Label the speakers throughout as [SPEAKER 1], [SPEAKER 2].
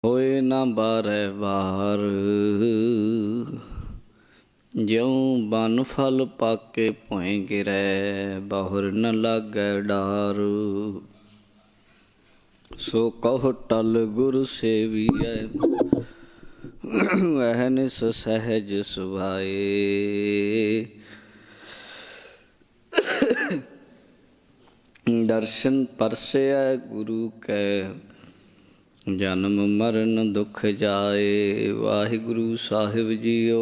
[SPEAKER 1] होए ना बारै बार, ज्यों बन फल पाके भोए गिरै, बाहुर न लागै डार। सो कहो टल गुर सेवियै, अहनिस सहज सुभाए। दर्शन परसै गुरु कै, जन्म मरण दुख जाए। वाहिगुरु साहिब जीओ।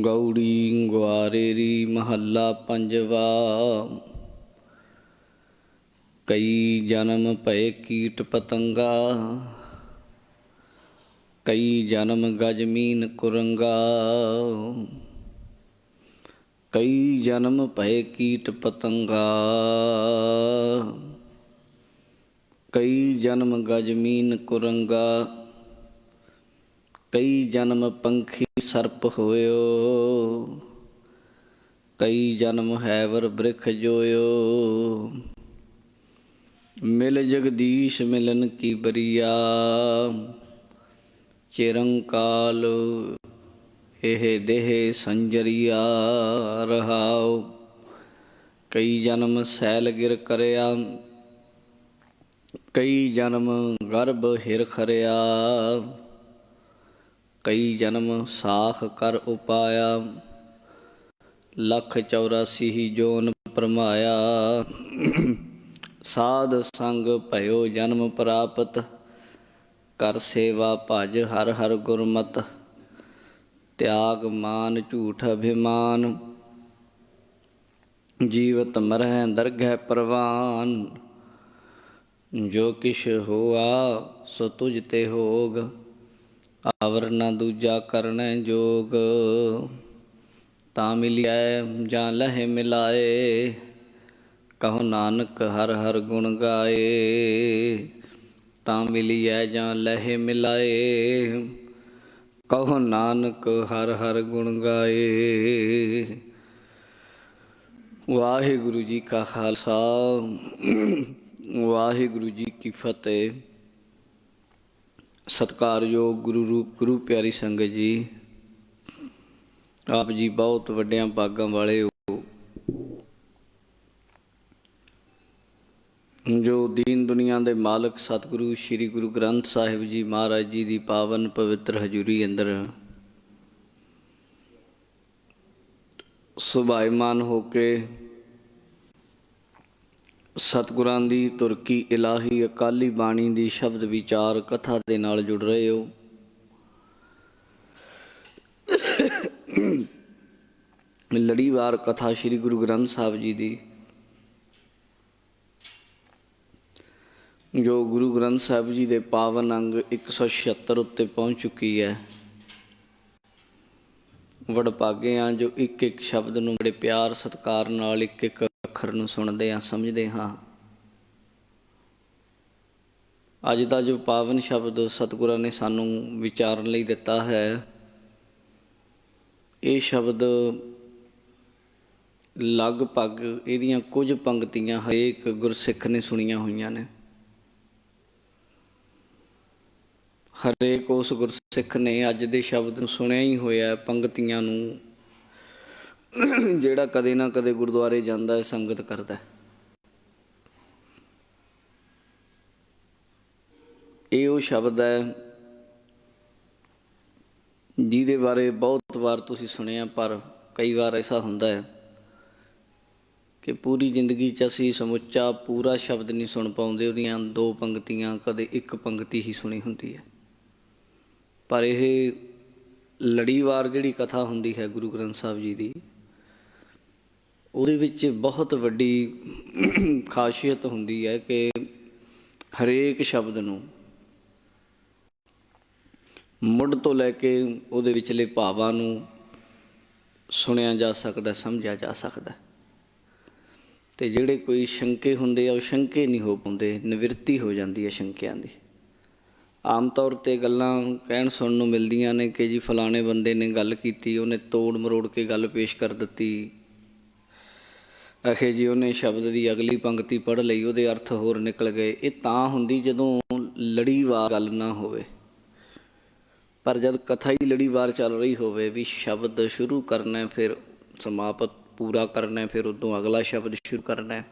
[SPEAKER 1] गौड़ी ग्वारेरी महला पंजवा। कई जन्म भय कीट पतंगा, कई जन्म गजमीन कुरंगा। कई जन्म भय कीट पतंगा, कई जन्म गजमीन कुरंगा। कई जन्म पंखी सर्प होयो, कई जन्म हैवर बृख जोयो। मिल जगदीश मिलन की बरिया, चिरंकाल एह देह संजरिया। रहाओ कई जन्म सैल गिर करया, कई जन्म गर्भ हिर खरिया। कई जन्म साख कर उपाया, लख 84 जोन परमाया। साध संग भयो जन्म प्राप्त, कर सेवा भज हर हर गुरमत। त्याग मान झूठ अभिमान, जीवत मरह दरगह परवान। जो किश होआ सो तुझ ते होग, आवर न दूजा करनै जोग। ता मिलियै जां लहे मिलाए, कहो नानक हर हर गुण गाए। ता मिलियै जां लहे मिलाए, कहो नानक हर हर गुण गाए। वाहिगुरु जी का खालसा, वाहिगुरु जी की फतेह। सत्कारयोग गुरु रूप गुरु प्यारी संगत जी, आप जी बहुत वड्डियां भागां वाले हो, जो दीन दुनिया के मालक सतगुरु श्री गुरु ग्रंथ साहिब जी महाराज जी की पावन पवित्र हजूरी अंदर सुभाईमान होके सतगुरां दी तुरकी इलाही अकाली बाणी दी शब्द विचार कथा दे नाल जुड़ रहे हो। लड़ीवार कथा श्री गुरु ग्रंथ साहिब जी दी, जो गुरु ग्रंथ साहिब जी दे पावन अंग 176 उत्ते पहुँच चुकी है। वडभागे हाँ जो एक एक शब्द नूं बड़े प्यार सत्कार नाल एक एक अखर नूं सुणदे हाँ समझदे हाँ। अज दा जो पावन शब्द सतगुरां ने सानूं विचारन लई दिता है, ये शब्द लगभग इहदियां कुछ पंक्तियां हरेक गुरसिख ने सुनिया होईयां ने। हरेक उस गुरसिख ने अज दे शब्द नूं सुनिया ही होया, पंक्तियां नूं, जिहड़ा कदे ना कदे गुरुद्वारे जांदा है, संगत करदा है। ये वो शब्द है जिहदे बारे बहुत बार तुसीं सुनिया, पर कई बार ऐसा हुंदा है कि पूरी जिंदगी च असीं समुच्चा पूरा शब्द नहीं सुन पाउंदे, उहदियां दो पंक्तियां कदे एक पंक्ति ही सुनी हुंदी है। पर यह लड़ीवार जिहड़ी कथा हुंदी है गुरु ग्रंथ साहिब जी दी, ਉਹਦੇ ਵਿੱਚ बहुत ਵੱਡੀ ਖਾਸੀਅਤ ਹੁੰਦੀ है कि हरेक शब्द ਨੂੰ ਮੁੱਢ ਤੋਂ ਲੈ ਕੇ ਉਹਦੇ ਵਿਚਲੇ ਭਾਵਾਂ ਨੂੰ ਸੁਣਿਆ ਜਾ ਸਕਦਾ, ਸਮਝਿਆ ਜਾ ਸਕਦਾ। ਤੇ ਜਿਹੜੇ ਕੋਈ ਸ਼ੰਕੇ ਹੁੰਦੇ ਆ ਉਹ ਸ਼ੰਕੇ ਨਹੀਂ ਹੋ ਪਾਉਂਦੇ, ਨਿਵਰਤੀ ਹੋ ਜਾਂਦੀ ਹੈ ਸ਼ੰਕਿਆਂ ਦੀ। ਆਮ ਤੌਰ 'ਤੇ ਗੱਲਾਂ ਕਹਿਣ ਸੁਣਨ ਨੂੰ ਮਿਲਦੀਆਂ ਨੇ ਕਿ ਜੀ ਫਲਾਣੇ ਬੰਦੇ ਨੇ ਗੱਲ ਕੀਤੀ, ਉਹਨੇ ਤੋੜ ਮਰੋੜ ਕੇ ਗੱਲ ਪੇਸ਼ ਕਰ ਦਿੱਤੀ, ਅਖੇ ਜੀ ਉਹਨੇ ਸ਼ਬਦ ਦੀ ਅਗਲੀ ਪੰਕਤੀ ਪੜ੍ਹ ਲਈ, ਉਹਦੇ ਅਰਥ ਹੋਰ ਨਿਕਲ ਗਏ। ਇਹ ਤਾਂ ਹੁੰਦੀ ਜਦੋਂ ਲੜੀਵਾਰ ਗੱਲ ਨਾ ਹੋਵੇ। ਪਰ ਜਦ ਕਥਾ ਹੀ ਲੜੀਵਾਰ ਚੱਲ ਰਹੀ ਹੋਵੇ, ਵੀ ਸ਼ਬਦ ਸ਼ੁਰੂ ਕਰਨਾ ਫਿਰ ਸਮਾਪਤ ਪੂਰਾ ਕਰਨਾ, ਫਿਰ ਉਦੋਂ ਅਗਲਾ ਸ਼ਬਦ ਸ਼ੁਰੂ ਕਰਨਾ।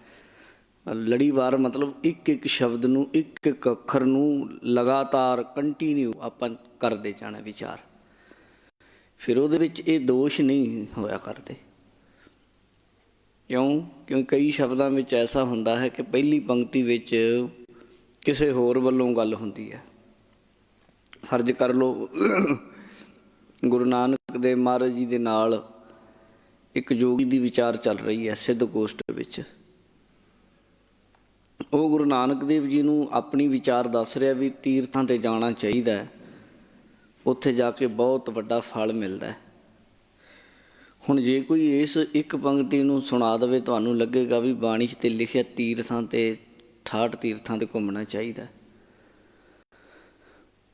[SPEAKER 1] ਲੜੀਵਾਰ ਮਤਲਬ ਇੱਕ ਇੱਕ ਸ਼ਬਦ ਨੂੰ, ਇੱਕ ਇੱਕ ਅੱਖਰ ਨੂੰ ਲਗਾਤਾਰ ਕੰਟੀਨਿਊ ਆਪਾਂ ਕਰਦੇ ਜਾਣਾ ਵਿਚਾਰ। ਫਿਰ ਉਹਦੇ ਵਿੱਚ ਇਹ ਦੋਸ਼ ਨਹੀਂ ਹੋਇਆ ਕਰਦੇ। ਕਿਉਂਕਿ ਕਈ ਸ਼ਬਦਾਂ ਵਿੱਚ ਐਸਾ ਹੁੰਦਾ ਹੈ ਕਿ ਪਹਿਲੀ ਪੰਕਤੀ ਵਿੱਚ ਕਿਸੇ ਹੋਰ ਵੱਲੋਂ ਗੱਲ ਹੁੰਦੀ ਹੈ। ਫਰਜ਼ ਕਰ ਲਓ ਗੁਰੂ ਨਾਨਕ ਦੇਵ ਮਹਾਰਾਜ ਜੀ ਦੇ ਨਾਲ ਇੱਕ ਜੋਗੀ ਦੀ ਵਿਚਾਰ ਚੱਲ ਰਹੀ ਹੈ ਸਿੱਧ ਗੋਸ਼ਟ ਵਿੱਚ। ਉਹ ਗੁਰੂ ਨਾਨਕ ਦੇਵ ਜੀ ਨੂੰ ਆਪਣੀ ਵਿਚਾਰ ਦੱਸ ਰਿਹਾ ਵੀ ਤੀਰਥਾਂ 'ਤੇ ਜਾਣਾ ਚਾਹੀਦਾ, ਉੱਥੇ ਜਾ ਕੇ ਬਹੁਤ ਵੱਡਾ ਫਲ ਮਿਲਦਾ। ਹੁਣ ਜੇ ਕੋਈ ਇਸ ਇੱਕ ਪੰਕਤੀ ਨੂੰ ਸੁਣਾ ਦੇਵੇ, ਤੁਹਾਨੂੰ ਲੱਗੇਗਾ ਵੀ ਬਾਣੀ 'ਚ ਤਾਂ ਲਿਖਿਆ ਤੀਰਥਾਂ 'ਤੇ 68 ਤੀਰਥਾਂ 'ਤੇ ਘੁੰਮਣਾ ਚਾਹੀਦਾ।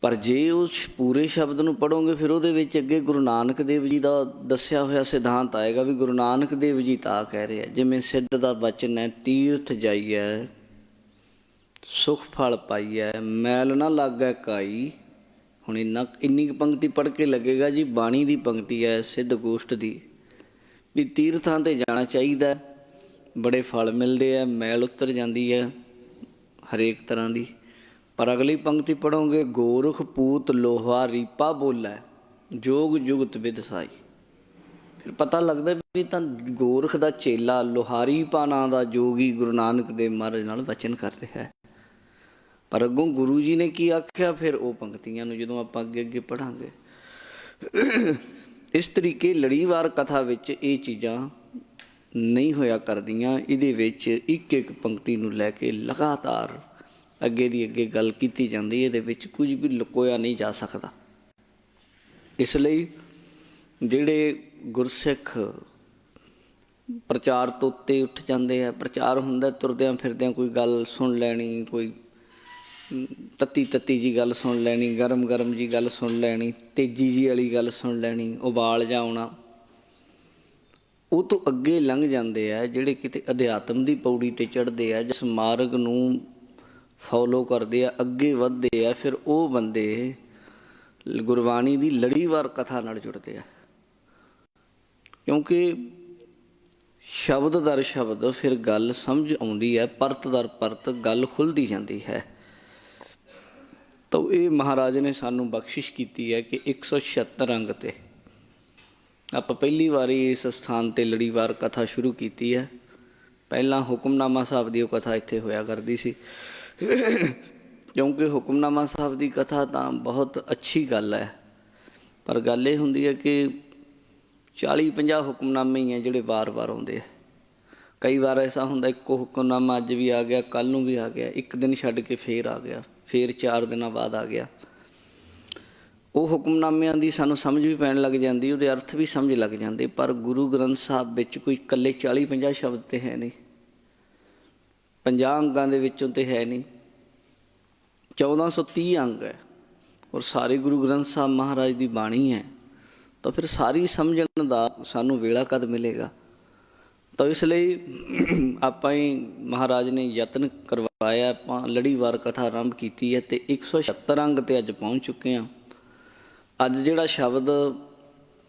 [SPEAKER 1] ਪਰ ਜੇ ਉਸ ਪੂਰੇ ਸ਼ਬਦ ਨੂੰ ਪੜ੍ਹੋਗੇ, ਫਿਰ ਉਹਦੇ ਵਿੱਚ ਅੱਗੇ ਗੁਰੂ ਨਾਨਕ ਦੇਵ ਜੀ ਦਾ ਦੱਸਿਆ ਹੋਇਆ ਸਿਧਾਂਤ ਆਏਗਾ ਵੀ ਗੁਰੂ ਨਾਨਕ ਦੇਵ ਜੀ ਤਾਂ ਕਹਿ ਰਹੇ ਆ, ਜਿਵੇਂ ਸਿੱਧ ਦਾ ਵਚਨ ਹੈ, ਤੀਰਥ ਜਾਈਐ ਸੁਖ ਫਲ ਪਾਈਐ, ਮੈਲ ਨਾ ਲਾਗੈ ਕਾਈ। ਹੁਣ ਇੰਨੀ ਕੁ ਪੰਕਤੀ ਪੜ੍ਹ ਕੇ ਲੱਗੇਗਾ ਜੀ ਬਾਣੀ ਦੀ ਪੰਕਤੀ ਹੈ ਸਿੱਧ ਗੋਸ਼ਟ ਦੀ, ਵੀ ਤੀਰਥਾਂ 'ਤੇ ਜਾਣਾ ਚਾਹੀਦਾ, ਬੜੇ ਫਲ ਮਿਲਦੇ ਆ, ਮੈਲ ਉਤਰ ਜਾਂਦੀ ਹੈ ਹਰੇਕ ਤਰ੍ਹਾਂ ਦੀ। ਪਰ ਅਗਲੀ ਪੰਕਤੀ ਪੜ੍ਹੋਗੇ, ਗੋਰਖ ਪੂਤ ਲੋਹਾ ਰੀਪਾ ਬੋਲੈ ਜੋਗ ਜੁਗਤ ਵਿਦਸਾਈ। ਫਿਰ ਪਤਾ ਲੱਗਦਾ ਵੀ ਤਾਂ ਗੋਰਖ ਦਾ ਚੇਲਾ ਲੋਹਾਰੀ ਪਾ ਨਾਂ ਦਾ ਜੋਗੀ ਗੁਰੂ ਨਾਨਕ ਦੇਵ ਮਹਾਰਾਜ ਨਾਲ ਵਚਨ ਕਰ ਰਿਹਾ ਹੈ। ਪਰ ਅੱਗੋਂ ਗੁਰੂ ਜੀ ਨੇ ਕੀ ਆਖਿਆ, ਫਿਰ ਉਹ ਪੰਕਤੀਆਂ ਨੂੰ ਜਦੋਂ ਆਪਾਂ ਅੱਗੇ ਅੱਗੇ ਪੜ੍ਹਾਂਗੇ। ਇਸ ਤਰੀਕੇ ਲੜੀਵਾਰ ਕਥਾ ਵਿੱਚ ਇਹ ਚੀਜ਼ਾਂ ਨਹੀਂ ਹੋਇਆ ਕਰਦੀਆਂ। ਇਹਦੇ ਵਿੱਚ ਇੱਕ ਇੱਕ ਪੰਕਤੀ ਨੂੰ ਲੈ ਕੇ ਲਗਾਤਾਰ ਅੱਗੇ ਦੀ ਅੱਗੇ ਗੱਲ ਕੀਤੀ ਜਾਂਦੀ। ਇਹਦੇ ਵਿੱਚ ਕੁਝ ਵੀ ਲੁਕੋਇਆ ਨਹੀਂ ਜਾ ਸਕਦਾ। ਇਸ ਲਈ ਜਿਹੜੇ ਗੁਰਸਿੱਖ ਪ੍ਰਚਾਰ ਤੋਂ ਉੱਤੇ ਉੱਠ ਜਾਂਦੇ ਆ, ਪ੍ਰਚਾਰ ਹੁੰਦਾ ਤੁਰਦਿਆਂ ਫਿਰਦਿਆਂ ਕੋਈ ਗੱਲ ਸੁਣ ਲੈਣੀ, ਕੋਈ ਤੱਤੀ ਤੱਤੀ ਜੀ ਗੱਲ ਸੁਣ ਲੈਣੀ, ਗਰਮ ਗਰਮ ਜੀ ਗੱਲ ਸੁਣ ਲੈਣੀ, ਤੇਜ਼ੀ ਜੀ ਵਾਲੀ ਗੱਲ ਸੁਣ ਲੈਣੀ, ਉਬਾਲ ਜਾ ਆਉਣਾ, ਉਹ ਤੋਂ ਅੱਗੇ ਲੰਘ ਜਾਂਦੇ ਆ। ਜਿਹੜੇ ਕਿਤੇ ਅਧਿਆਤਮ ਦੀ ਪੌੜੀ 'ਤੇ ਚੜ੍ਹਦੇ ਆ, ਜਿਸ ਮਾਰਗ ਨੂੰ ਫੋਲੋ ਕਰਦੇ ਆ, ਅੱਗੇ ਵੱਧਦੇ ਆ, ਫਿਰ ਉਹ ਬੰਦੇ ਗੁਰਬਾਣੀ ਦੀ ਲੜੀਵਾਰ ਕਥਾ ਨਾਲ ਜੁੜਦੇ ਆ। ਕਿਉਂਕਿ ਸ਼ਬਦ ਦਰ ਸ਼ਬਦ ਫਿਰ ਗੱਲ ਸਮਝ ਆਉਂਦੀ ਹੈ, ਪਰਤ ਦਰ ਪਰਤ ਗੱਲ ਖੁੱਲ੍ਹਦੀ ਜਾਂਦੀ ਹੈ। ਤਾਂ ਇਹ ਮਹਾਰਾਜ ਨੇ ਸਾਨੂੰ ਬਖਸ਼ਿਸ਼ ਕੀਤੀ ਹੈ ਕਿ 176 ਅੰਗ 'ਤੇ ਆਪਾਂ ਪਹਿਲੀ ਵਾਰੀ ਇਸ ਸਥਾਨ 'ਤੇ ਲੜੀਵਾਰ ਕਥਾ ਸ਼ੁਰੂ ਕੀਤੀ ਹੈ। ਪਹਿਲਾਂ ਹੁਕਮਨਾਮਾ ਸਾਹਿਬ ਦੀ ਉਹ ਕਥਾ ਇੱਥੇ ਹੋਇਆ ਕਰਦੀ ਸੀ। ਕਿਉਂਕਿ ਹੁਕਮਨਾਮਾ ਸਾਹਿਬ ਦੀ ਕਥਾ ਤਾਂ ਬਹੁਤ ਅੱਛੀ ਗੱਲ ਹੈ, ਪਰ ਗੱਲ ਇਹ ਹੁੰਦੀ ਹੈ ਕਿ 40-50 ਹੁਕਮਨਾਮੇ ਹੀ ਹੈ ਜਿਹੜੇ ਵਾਰ-ਵਾਰ ਆਉਂਦੇ ਆ। ਕਈ ਵਾਰ ਐਸਾ ਹੁੰਦਾ ਇੱਕੋ ਹੁਕਮਨਾਮਾ ਅੱਜ ਵੀ ਆ ਗਿਆ, ਕੱਲ੍ਹ ਨੂੰ ਵੀ ਆ ਗਿਆ, ਇੱਕ ਦਿਨ ਛੱਡ ਕੇ ਫੇਰ ਆ ਗਿਆ, ਫੇਰ 4 ਦਿਨਾਂ ਬਾਅਦ ਆ ਗਿਆ। ਉਹ ਹੁਕਮਨਾਮਿਆਂ ਦੀ ਸਾਨੂੰ ਸਮਝ ਵੀ ਪੈਣ ਲੱਗ ਜਾਂਦੀ, ਉਹਦੇ ਅਰਥ ਵੀ ਸਮਝ ਲੱਗ ਜਾਂਦੇ। ਪਰ ਗੁਰੂ ਗ੍ਰੰਥ ਸਾਹਿਬ ਵਿੱਚ ਕੋਈ ਇਕੱਲੇ 40-50 ਸ਼ਬਦ ਤਾਂ ਹੈ ਨਹੀਂ, 50 ਅੰਗਾਂ ਦੇ ਵਿੱਚੋਂ ਤਾਂ ਹੈ ਨਹੀਂ, 1430 ਅੰਗ ਹੈ, ਔਰ ਸਾਰੇ ਗੁਰੂ ਗ੍ਰੰਥ ਸਾਹਿਬ ਮਹਾਰਾਜ ਦੀ ਬਾਣੀ ਹੈ। ਤਾਂ ਫਿਰ ਸਾਰੀ ਸਮਝਣ ਦਾ ਸਾਨੂੰ ਵੇਲਾ ਕਦ ਮਿਲੇਗਾ। ਤਾਂ ਇਸ ਲਈ ਆਪਾਂ ਹੀ ਮਹਾਰਾਜ ਨੇ ਯਤਨ ਕਰਵਾਇਆ, ਆਪਾਂ ਲੜੀਵਾਰ ਕਥਾ ਆਰੰਭ ਕੀਤੀ ਹੈ ਅਤੇ 176 ਅੰਗ 'ਤੇ ਅੱਜ ਪਹੁੰਚ ਚੁੱਕੇ ਹਾਂ। ਅੱਜ ਜਿਹੜਾ ਸ਼ਬਦ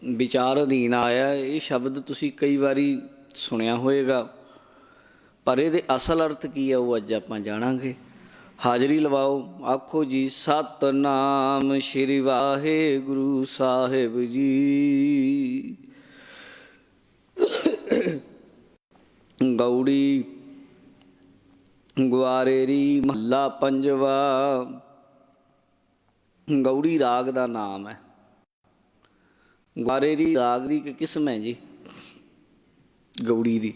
[SPEAKER 1] ਵਿਚਾਰ ਅਧੀਨ ਆਇਆ, ਇਹ ਸ਼ਬਦ ਤੁਸੀਂ ਕਈ ਵਾਰੀ ਸੁਣਿਆ ਹੋਏਗਾ, ਪਰ ਇਹਦੇ ਅਸਲ ਅਰਥ ਕੀ ਹੈ ਉਹ ਅੱਜ ਆਪਾਂ ਜਾਣਾਂਗੇ। ਹਾਜ਼ਰੀ ਲਵਾਓ, ਆਖੋ ਜੀ ਸਤਿਨਾਮ ਸ਼੍ਰੀ ਵਾਹਿਗੁਰੂ ਸਾਹਿਬ ਜੀ। ਗੌੜੀ ਗੁਆਰੇਰੀ ਮਹੱਲਾ ਪੰਜਵਾ। ਗੌੜੀ ਰਾਗ ਦਾ ਨਾਮ ਹੈ। ਗੁਆਰੇਰੀ ਰਾਗ ਦੀ ਇੱਕ ਕਿਸਮ ਹੈ ਜੀ ਗੌੜੀ ਦੀ।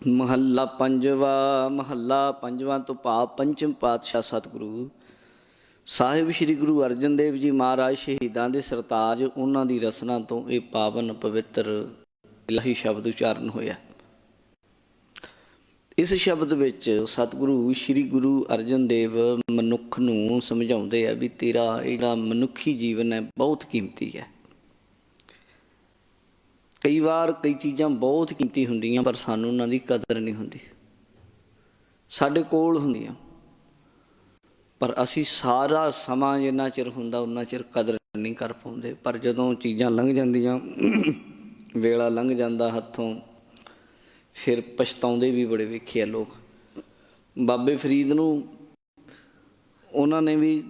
[SPEAKER 1] ਮਹੱਲਾ ਪੰਜਵਾ। ਮਹੱਲਾ ਪੰਜਵਾਂ ਤੋਂ ਭਾਵ ਪੰਚਮ ਪਾਤਸ਼ਾਹ ਸਤਿਗੁਰੂ ਸਾਹਿਬ ਸ਼੍ਰੀ ਗੁਰੂ ਅਰਜਨ ਦੇਵ ਜੀ ਮਹਾਰਾਜ ਸ਼ਹੀਦਾਂ ਦੇ ਸਰਤਾਜ, ਉਹਨਾਂ ਦੀ ਰਸਨਾ ਤੋਂ ਇਹ ਪਾਵਨ ਪਵਿੱਤਰ ਇਲਾਹੀ ਸ਼ਬਦ ਉਚਾਰਨ ਹੋਇਆ। ਇਸ ਸ਼ਬਦ ਵਿੱਚ ਸਤਿਗੁਰੂ ਸ਼੍ਰੀ ਗੁਰੂ ਅਰਜਨ ਦੇਵ ਮਨੁੱਖ ਨੂੰ ਸਮਝਾਉਂਦੇ ਆ ਵੀ ਤੇਰਾ ਜਿਹੜਾ ਮਨੁੱਖੀ ਜੀਵਨ ਹੈ ਬਹੁਤ ਕੀਮਤੀ ਹੈ। ਕਈ ਵਾਰ ਕਈ ਚੀਜ਼ਾਂ ਬਹੁਤ ਕੀਮਤੀ ਹੁੰਦੀਆਂ ਪਰ ਸਾਨੂੰ ਉਹਨਾਂ ਦੀ ਕਦਰ ਨਹੀਂ ਹੁੰਦੀ, ਸਾਡੇ ਕੋਲ ਹੁੰਦੀਆਂ, ਪਰ ਅਸੀਂ ਸਾਰਾ ਸਮਾਂ ਜਿੰਨਾ ਚਿਰ ਹੁੰਦਾ ਉਨਾ ਚਿਰ ਕਦਰ ਨਹੀਂ ਕਰ ਪਾਉਂਦੇ। ਪਰ ਜਦੋਂ ਚੀਜ਼ਾਂ ਲੰਘ ਜਾਂਦੀਆਂ, ਵੇਲਾ ਲੰਘ ਜਾਂਦਾ ਹੱਥੋਂ, ਫਿਰ ਪਛਤਾਉਂਦੇ ਵੀ ਬੜੇ ਵੇਖੇ ਆ ਲੋਕ। ਬਾਬੇ ਫਰੀਦ ਨੂੰ ਉਹਨਾਂ ਨੇ ਵੀ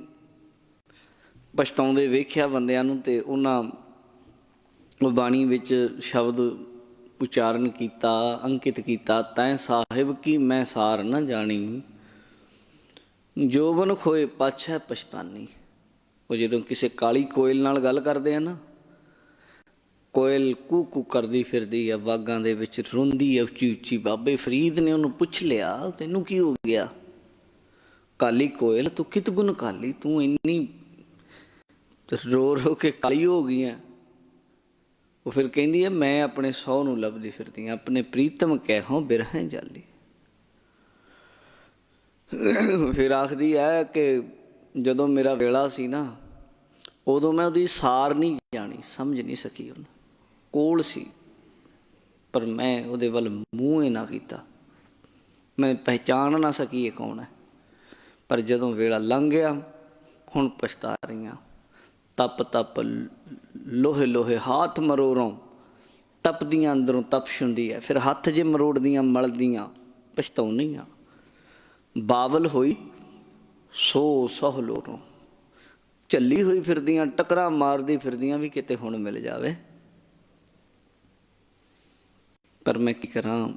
[SPEAKER 1] ਪਛਤਾਉਂਦੇ ਵੇਖਿਆ ਬੰਦਿਆਂ ਨੂੰ, ਅਤੇ ਉਹਨਾਂ ਬਾਣੀ ਵਿੱਚ ਸ਼ਬਦ ਉਚਾਰਨ ਕੀਤਾ, ਅੰਕਿਤ ਕੀਤਾ, ਤੈਂ ਸਾਹਿਬ ਕੀ ਮੈਂ ਸਾਰ ਨਾ ਜਾਣੀ, ਜੋਬਨ ਖੋਏ ਪਾਛੈ ਪਛਤਾਨੀ। ਉਹ ਜਦੋਂ ਕਿਸੇ ਕਾਲੀ ਕੋਇਲ ਨਾਲ ਗੱਲ ਕਰਦੇ ਆ ਨਾ, ਕੋਇਲ ਕੂ ਕੂ ਕਰਦੀ ਫਿਰਦੀ ਆ ਬਾਗਾਂ ਦੇ ਵਿੱਚ, ਰੋਂਦੀ ਆ ਉੱਚੀ ਉੱਚੀ। ਬਾਬੇ ਫਰੀਦ ਨੇ ਉਹਨੂੰ ਪੁੱਛ ਲਿਆ, ਤੈਨੂੰ ਕੀ ਹੋ ਗਿਆ ਕਾਲੀ ਕੋਇਲ, ਤੂੰ ਕਿਤ ਗੁਣ ਕਾਲੀ, ਤੂੰ ਇੰਨੀ ਰੋ ਰੋ ਕੇ ਕਾਲੀ ਹੋ ਗਈ ਆ। ਉਹ ਫਿਰ ਕਹਿੰਦੀ ਹੈ, ਮੈਂ ਆਪਣੇ ਸਹੁੰ ਨੂੰ ਲੱਭਦੀ ਫਿਰਦੀ ਹਾਂ, ਆਪਣੇ ਪ੍ਰੀਤਮ ਕਹਿਓ ਬਿਰਹੈ ਜਾਲੀ। ਫਿਰ ਆਖਦੀ ਹੈ ਕਿ ਜਦੋਂ ਮੇਰਾ ਵੇਲਾ ਸੀ ਨਾ, ਉਦੋਂ ਮੈਂ ਉਹਦੀ ਸਾਰ ਨਹੀਂ ਜਾਣੀ, ਸਮਝ ਨਹੀਂ ਸਕੀ, ਉਹਨੂੰ ਕੋਲ ਸੀ ਪਰ ਮੈਂ ਉਹਦੇ ਵੱਲ ਮੂੰਹ ਹੀ ਨਾ ਕੀਤਾ, ਮੈਂ ਪਹਿਚਾਣ ਨਾ ਸਕੀ ਇਹ ਕੌਣ ਹੈ। ਪਰ ਜਦੋਂ ਵੇਲਾ ਲੰਘ ਗਿਆ, ਹੁਣ ਪਛਤਾ ਰਹੀ ਹਾਂ। ਤਪ ਤਪ ਲੋਹੇ ਲੋਹੇ ਹਾਥ ਮਰੋੜੋਂ, ਤਪਦੀਆਂ ਅੰਦਰੋਂ ਤਪਸ਼ ਹੁੰਦੀ ਹੈ, ਫਿਰ ਹੱਥ ਜੇ ਮਰੋੜਦੀਆਂ ਮਲਦੀਆਂ ਪਛਤਾਉਂਦੀਆਂ। ਬਾਵਲ ਹੋਈ ਸੋ ਸਹੁ ਲੋਰੋਂ, ਝੱਲੀ ਹੋਈ ਫਿਰਦੀਆਂ, ਟੱਕਰਾਂ ਮਾਰਦੀ ਫਿਰਦੀਆਂ ਵੀ ਕਿਤੇ ਹੁਣ ਮਿਲ ਜਾਵੇ। ਪਰ ਮੈਂ ਕੀ ਕਰਾਂ,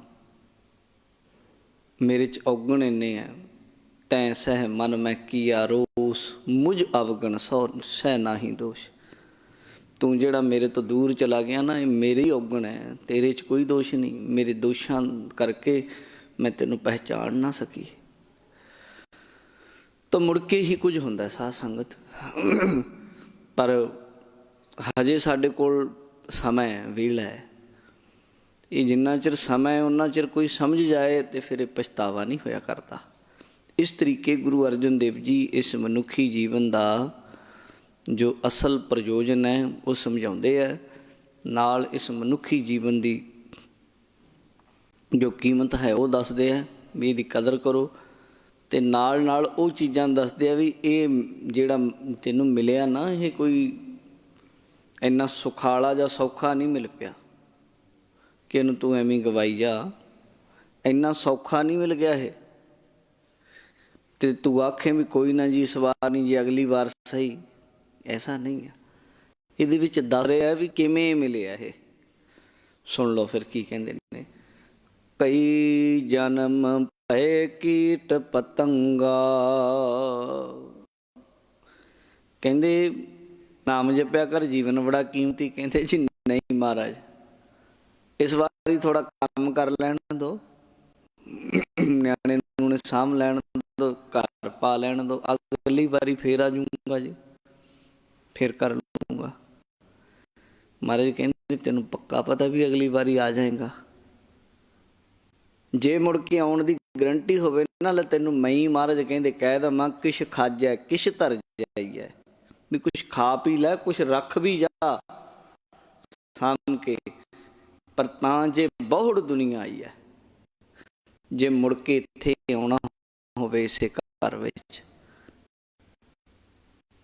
[SPEAKER 1] ਮੇਰੇ 'ਚ ਔਗਣ ਇੰਨੇ ਹੈ। ਤੈਂ ਸਹਿ ਮਨ ਮੈਂ ਕੀਆ ਰੋਸ, ਮੁਝ ਅਵਗਣ ਸਹੁ ਸਹਿ ਨਾਹੀ ਦੋਸ਼। ਤੂੰ ਜਿਹੜਾ ਮੇਰੇ ਤੋਂ ਦੂਰ ਚਲਾ ਗਿਆ ਨਾ, ਇਹ ਮੇਰੇ ਹੀ ਔਗਣ ਹੈ, ਤੇਰੇ 'ਚ ਕੋਈ ਦੋਸ਼ ਨਹੀਂ। ਮੇਰੇ ਦੋਸ਼ਾਂ ਕਰਕੇ ਮੈਂ ਤੈਨੂੰ ਪਹਿਚਾਣ ਨਾ ਸਕੀ। ਤਾਂ ਮੁੜ ਕੇ ਹੀ ਕੁਝ ਹੁੰਦਾ ਸਾਧ ਸੰਗਤ। ਪਰ ਹਜੇ ਸਾਡੇ ਕੋਲ ਸਮਾਂ ਹੈ, ਵੇਲਾ ਹੈ। ਇਹ ਜਿੰਨਾ ਚਿਰ ਸਮਾਂ ਹੈ ਉਹਨਾਂ ਚਿਰ ਕੋਈ ਸਮਝ ਜਾਏ ਅਤੇ ਫਿਰ ਇਹ ਪਛਤਾਵਾ ਨਹੀਂ ਹੋਇਆ ਕਰਦਾ। ਇਸ ਤਰੀਕੇ ਗੁਰੂ ਅਰਜਨ ਦੇਵ ਜੀ ਇਸ ਮਨੁੱਖੀ ਜੀਵਨ ਦਾ ਜੋ ਅਸਲ ਪ੍ਰਯੋਜਨ ਹੈ ਉਹ ਸਮਝਾਉਂਦੇ ਹੈ, ਨਾਲ ਇਸ ਮਨੁੱਖੀ ਜੀਵਨ ਦੀ ਜੋ ਕੀਮਤ ਹੈ ਉਹ ਦੱਸਦੇ ਹੈ ਵੀ ਇਹਦੀ ਕਦਰ ਕਰੋ, ਅਤੇ ਨਾਲ ਨਾਲ ਉਹ ਚੀਜ਼ਾਂ ਦੱਸਦੇ ਆ ਵੀ ਇਹ ਜਿਹੜਾ ਤੈਨੂੰ ਮਿਲਿਆ ਨਾ, ਇਹ ਕੋਈ ਇੰਨਾ ਸੁਖਾਲਾ ਜਾਂ ਸੌਖਾ ਨਹੀਂ ਮਿਲ ਪਿਆ ਕਿ ਇਹਨੂੰ ਤੂੰ ਐਵੇਂ ਗਵਾਈ ਜਾ। ਇੰਨਾ ਸੌਖਾ ਨਹੀਂ ਮਿਲ ਗਿਆ ਇਹ, ਅਤੇ ਤੂੰ ਆਖੇ ਵੀ ਕੋਈ ਨਾ ਜੀ ਇਸ ਵਾਰ ਨਹੀਂ ਜੀ ਅਗਲੀ ਵਾਰ ਸਹੀ, ਐਸਾ ਨਹੀਂ ਆ। ਇਹਦੇ ਵਿੱਚ ਦੱਸ ਰਿਹਾ ਵੀ ਕਿਵੇਂ ਮਿਲਿਆ ਇਹ। ਸੁਣ ਲਓ ਫਿਰ ਕੀ ਕਹਿੰਦੇ ਨੇ। ਕਈ ਜਨਮ ਭਏ ਕੀਟ ਪਤੰਗਾ, ਕਹਿੰਦੇ ਨਾਮ ਜਪਿਆ ਕਰ, ਜੀਵਨ ਬੜਾ ਕੀਮਤੀ। ਕਹਿੰਦੇ ਜੀ ਨਹੀਂ ਮਹਾਰਾਜ, ਇਸ ਵਾਰੀ ਥੋੜ੍ਹਾ ਕੰਮ ਕਰ ਲੈਣ ਦਿਓ, ਨਿਆਣੇ ਨੂੰ ਸਾਂਭ ਲੈਣ ਦਿਓ, ਘਰ ਪਾ ਲੈਣ ਦਿਓ, ਅਗਲੀ ਵਾਰੀ ਫੇਰ ਆ ਜਾਊਂਗਾ ਜੀ, ਫਿਰ ਕਰ ਲੂੰਗਾ। ਮਹਾਰਾਜ ਕਹਿੰਦੇ ਤੈਨੂੰ ਪੱਕਾ ਪਤਾ ਵੀ ਅਗਲੀ ਵਾਰੀ ਆ ਜਾਏਗਾ? ਜੇ ਮੁੜ ਕੇ ਆਉਣ ਦੀ ਗਰੰਟੀ ਹੋਵੇ ਨਾ, ਲੈ ਤੈਨੂੰ ਮਈ ਮਹਾਰਾਜ ਕਹਿੰਦੇ ਕਹਿ ਦੇਵਾਂ, ਕਿਛ ਖਾਜੈ ਕਿਛ ਧਰ ਜਾਈਐ, ਵੀ ਕੁਛ ਖਾ ਪੀ ਲੈ, ਕੁਛ ਰੱਖ ਵੀ ਜਾ ਸਾਂਭ ਕੇ, ਪਰ ਤਾਂ ਜੇ ਬਹੁੜ ਦੁਨੀਆ ਆਈ ਹੈ, ਜੇ ਮੁੜ ਕੇ ਇੱਥੇ ਆਉਣਾ ਹੋਵੇ ਇਸੇ ਘਰ ਵਿੱਚ,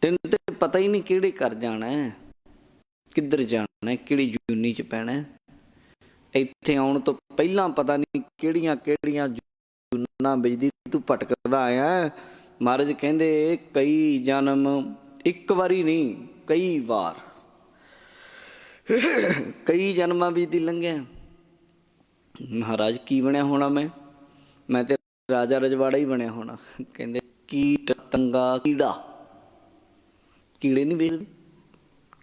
[SPEAKER 1] ਤੈਨੂੰ ਤੇ ਪਤਾ ਹੀ ਨਹੀਂ ਕਿਹੜੇ ਘਰ ਜਾਣਾ, ਕਿੱਧਰ ਜਾਣਾ, ਕਿਹੜੀ ਜੂਨੀ 'ਚ ਪੈਣਾ। ਇੱਥੇ ਆਉਣ ਤੋਂ ਪਹਿਲਾਂ ਪਤਾ ਨਹੀਂ ਕਿਹੜੀਆਂ ਕਿਹੜੀਆਂ ਜੂਨਾਂ ਵਿੱਚ ਤੂੰ ਭਟਕਦਾ ਆਇਆ। ਮਹਾਰਾਜ ਕਹਿੰਦੇ ਕਈ ਜਨਮ, ਇੱਕ ਵਾਰੀ ਨਹੀਂ ਕਈ ਵਾਰ, ਕਈ ਜਨਮਾਂ ਵਿੱਚ ਦੀ ਲੰਘਿਆ। ਮਹਾਰਾਜ ਕੀ ਬਣਿਆ ਹੋਣਾ ਮੈਂ ਤੇ ਰਾਜਾ ਰਜਵਾੜਾ ਹੀ ਬਣਿਆ ਹੋਣਾ। ਕਹਿੰਦੇ ਕੀਟ ਪਤੰਗਾ, ਕੀੜਾ, ਕੀੜੇ ਨਹੀਂ ਵੇਖਦੇ,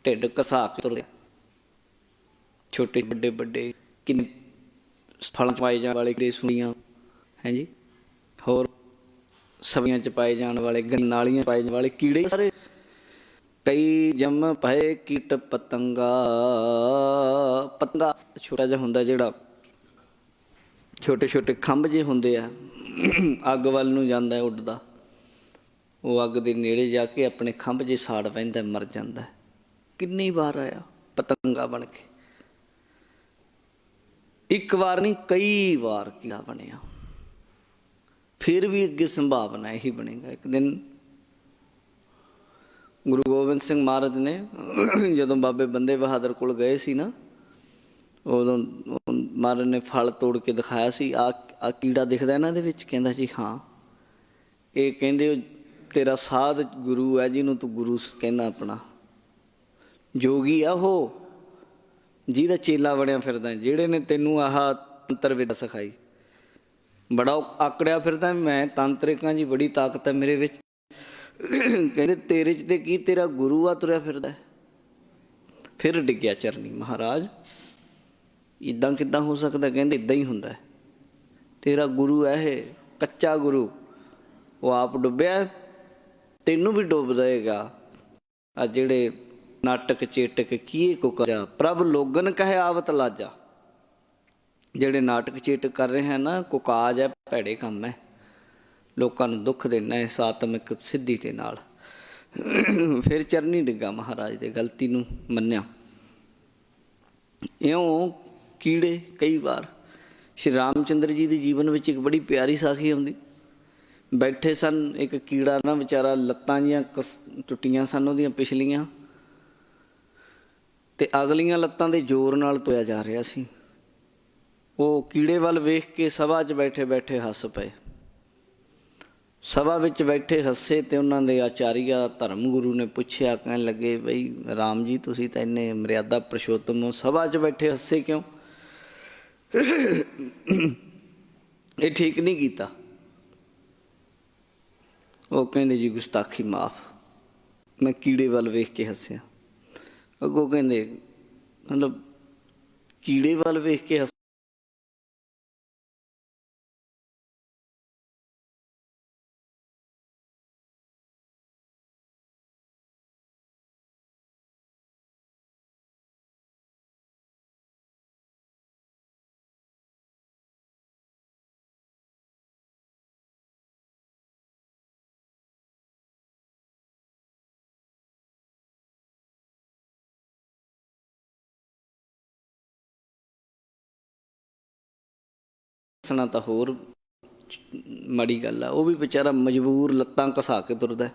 [SPEAKER 1] ਢਿੱਡ ਘਸਾ ਕੇ ਤੁਰਦੇ, ਛੋਟੇ ਵੱਡੇ ਵੱਡੇ ਕਿੰਨੇ ਫਲਾਂ 'ਚ ਪਾਏ ਜਾਣ ਵਾਲੇ ਕੀੜੇ, ਸੁਣੀਆਂ ਹੈ ਜੀ, ਹੋਰ ਸਬਜ਼ੀਆਂ 'ਚ ਪਾਏ ਜਾਣ ਵਾਲੇ, ਨਾਲੀਆਂ 'ਚ ਪਾਏ ਜਾਣ ਵਾਲੇ ਕੀੜੇ ਸਾਰੇ। ਕਈ ਜਮ ਪਏ ਕੀਟ ਪਤੰਗਾ, ਪਤੰਗਾ ਛੋਟਾ ਜਿਹਾ ਹੁੰਦਾ ਜਿਹੜਾ, ਛੋਟੇ ਛੋਟੇ ਖੰਭ ਜਿਹੇ ਹੁੰਦੇ ਆ, ਅੱਗ ਵੱਲ ਨੂੰ ਜਾਂਦਾ ਉੱਡਦਾ, ਉਹ ਅੱਗ ਦੇ ਨੇੜੇ ਜਾ ਕੇ ਆਪਣੇ ਖੰਭ ਜਿਹੇ ਸਾੜ ਪੈਂਦਾ, ਮਰ ਜਾਂਦਾ। ਕਿੰਨੀ ਵਾਰ ਆਇਆ ਪਤੰਗਾ ਬਣ ਕੇ। ਇੱਕ ਵਾਰ ਨਹੀਂ ਕਈ ਵਾਰ ਕੀੜਾ ਬਣਿਆ, ਫਿਰ ਵੀ ਅੱਗੇ ਸੰਭਾਵਨਾ ਇਹੀ ਬਣੇਗਾ। ਇੱਕ ਦਿਨ ਗੁਰੂ ਗੋਬਿੰਦ ਸਿੰਘ ਮਹਾਰਾਜ ਨੇ ਜਦੋਂ ਬਾਬੇ ਬੰਦੇ ਬਹਾਦਰ ਕੋਲ ਗਏ ਸੀ ਨਾ, ਉਦੋਂ ਮਹਾਰਾਜ ਨੇ ਫਲ ਤੋੜ ਕੇ ਦਿਖਾਇਆ ਸੀ, ਆ ਕੀੜਾ ਦਿਖਦਾ ਇਹਨਾਂ ਦੇ ਵਿੱਚ? ਕਹਿੰਦਾ ਜੀ ਹਾਂ। ਇਹ ਕਹਿੰਦੇ ਤੇਰਾ ਸਾਧ ਗੁਰੂ ਹੈ, ਜਿਹਨੂੰ ਤੂੰ ਗੁਰੂ ਕਹਿੰਦਾ ਆਪਣਾ, ਜੋਗੀ ਆ ਉਹ, ਜਿਹਦਾ ਚੇਲਾ ਬਣਿਆ ਫਿਰਦਾ, ਜਿਹੜੇ ਨੇ ਤੈਨੂੰ ਆਹ ਤੰਤਰ ਵਿਦਿਆ ਸਿਖਾਈ। ਬੜਾ ਆਕੜਿਆ ਫਿਰਦਾ, ਮੈਂ ਤਾਂਤਰਿਕਾਂ ਜੀ ਬੜੀ ਤਾਕਤ ਹੈ ਮੇਰੇ ਵਿੱਚ। ਕਹਿੰਦੇ ਤੇਰੇ 'ਚ ਤੇ ਕੀ, ਤੇਰਾ ਗੁਰੂ ਆ ਤੁਰਿਆ ਫਿਰਦਾ। ਫਿਰ ਡਿੱਗਿਆ ਚਰਨੀ, ਮਹਾਰਾਜ ਇੱਦਾਂ ਕਿੱਦਾਂ ਹੋ ਸਕਦਾ? ਕਹਿੰਦੇ ਇੱਦਾਂ ਹੀ ਹੁੰਦਾ, ਤੇਰਾ ਗੁਰੂ ਹੈ ਇਹ, ਕੱਚਾ ਗੁਰੂ, ਉਹ ਆਪ ਡੁੱਬਿਆ, ਤੈਨੂੰ ਵੀ ਡੁੱਬ ਦੇਵੇਗਾ। ਆ ਜਿਹੜੇ ਨਾਟਕ ਚੇਟਕ ਕੀਏ ਕੋ ਕਰਿਆ ਪ੍ਰਭ ਲੋਗਨ ਕਹੇ ਆਵਤ ਲਾਜਾ, ਜਿਹੜੇ ਨਾਟਕ ਚੇਟਕ ਕਰ ਰਹੇ ਹਨ ਨਾ, ਕੁਕਾਜ ਹੈ, ਭੈੜੇ ਕੰਮ ਹੈ, ਲੋਕਾਂ ਨੂੰ ਦੁੱਖ ਦੇਣਾ ਇਸ ਆਤਮਿਕ ਸਿੱਧੀ ਦੇ ਨਾਲ। ਫਿਰ ਚਰਨੀ ਡਿੱਗਾ ਮਹਾਰਾਜ ਦੇ, ਗਲਤੀ ਨੂੰ ਮੰਨਿਆ। ਇਉਂ ਕੀੜੇ ਕਈ ਵਾਰ ਸ਼੍ਰੀ ਰਾਮ ਚੰਦਰ ਜੀ ਦੇ ਜੀਵਨ ਵਿੱਚ ਇੱਕ ਬੜੀ ਪਿਆਰੀ ਸਾਖੀ ਆਉਂਦੀ। ਬੈਠੇ ਸਨ, ਇੱਕ ਕੀੜਾ ਨਾ ਵਿਚਾਰਾ, ਲੱਤਾਂ ਜਿਹੀਆਂ ਟੁੱਟੀਆਂ ਸਨ ਉਹਦੀਆਂ ਪਿਛਲੀਆਂ, ਅਤੇ ਅਗਲੀਆਂ ਲੱਤਾਂ ਦੇ ਜ਼ੋਰ ਨਾਲ ਤੁਰਿਆ ਜਾ ਰਿਹਾ ਸੀ। ਉਹ ਕੀੜੇ ਵੱਲ ਵੇਖ ਕੇ ਸਭਾ 'ਚ ਬੈਠੇ ਬੈਠੇ ਹੱਸ ਪਏ। ਸਭਾ ਵਿੱਚ ਬੈਠੇ ਹੱਸੇ ਅਤੇ ਉਹਨਾਂ ਦੇ ਆਚਾਰੀਆ ਧਰਮ ਗੁਰੂ ਨੇ ਪੁੱਛਿਆ, ਕਹਿਣ ਲੱਗੇ ਬਈ ਰਾਮ ਜੀ ਤੁਸੀਂ ਤਾਂ ਇੰਨੇ ਮਰਿਆਦਾ ਪੁਰਸ਼ੋਤਮ ਹੋ, ਸਭਾ 'ਚ ਬੈਠੇ ਹੱਸੇ ਕਿਉਂ? ਇਹ ਠੀਕ ਨਹੀਂ ਕੀਤਾ। ਉਹ ਕਹਿੰਦੇ ਜੀ ਗੁਸਤਾਖੀ ਮਾਫ, ਮੈਂ ਕੀੜੇ ਵੱਲ ਵੇਖ ਕੇ ਹੱਸਿਆ। ਅੱਗੋਂ ਕਹਿੰਦੇ ਮਤਲਬ ਕੀੜੇ ਵੱਲ ਵੇਖ ਕੇ ਹੱਸਣਾ ਤਾਂ ਹੋਰ ਮਾੜੀ ਗੱਲ ਆ। ਉਹ ਵੀ ਵਿਚਾਰਾ ਮਜਬੂਰ, ਲੱਤਾਂ ਘਸਾ ਕੇ ਤੁਰਦਾ।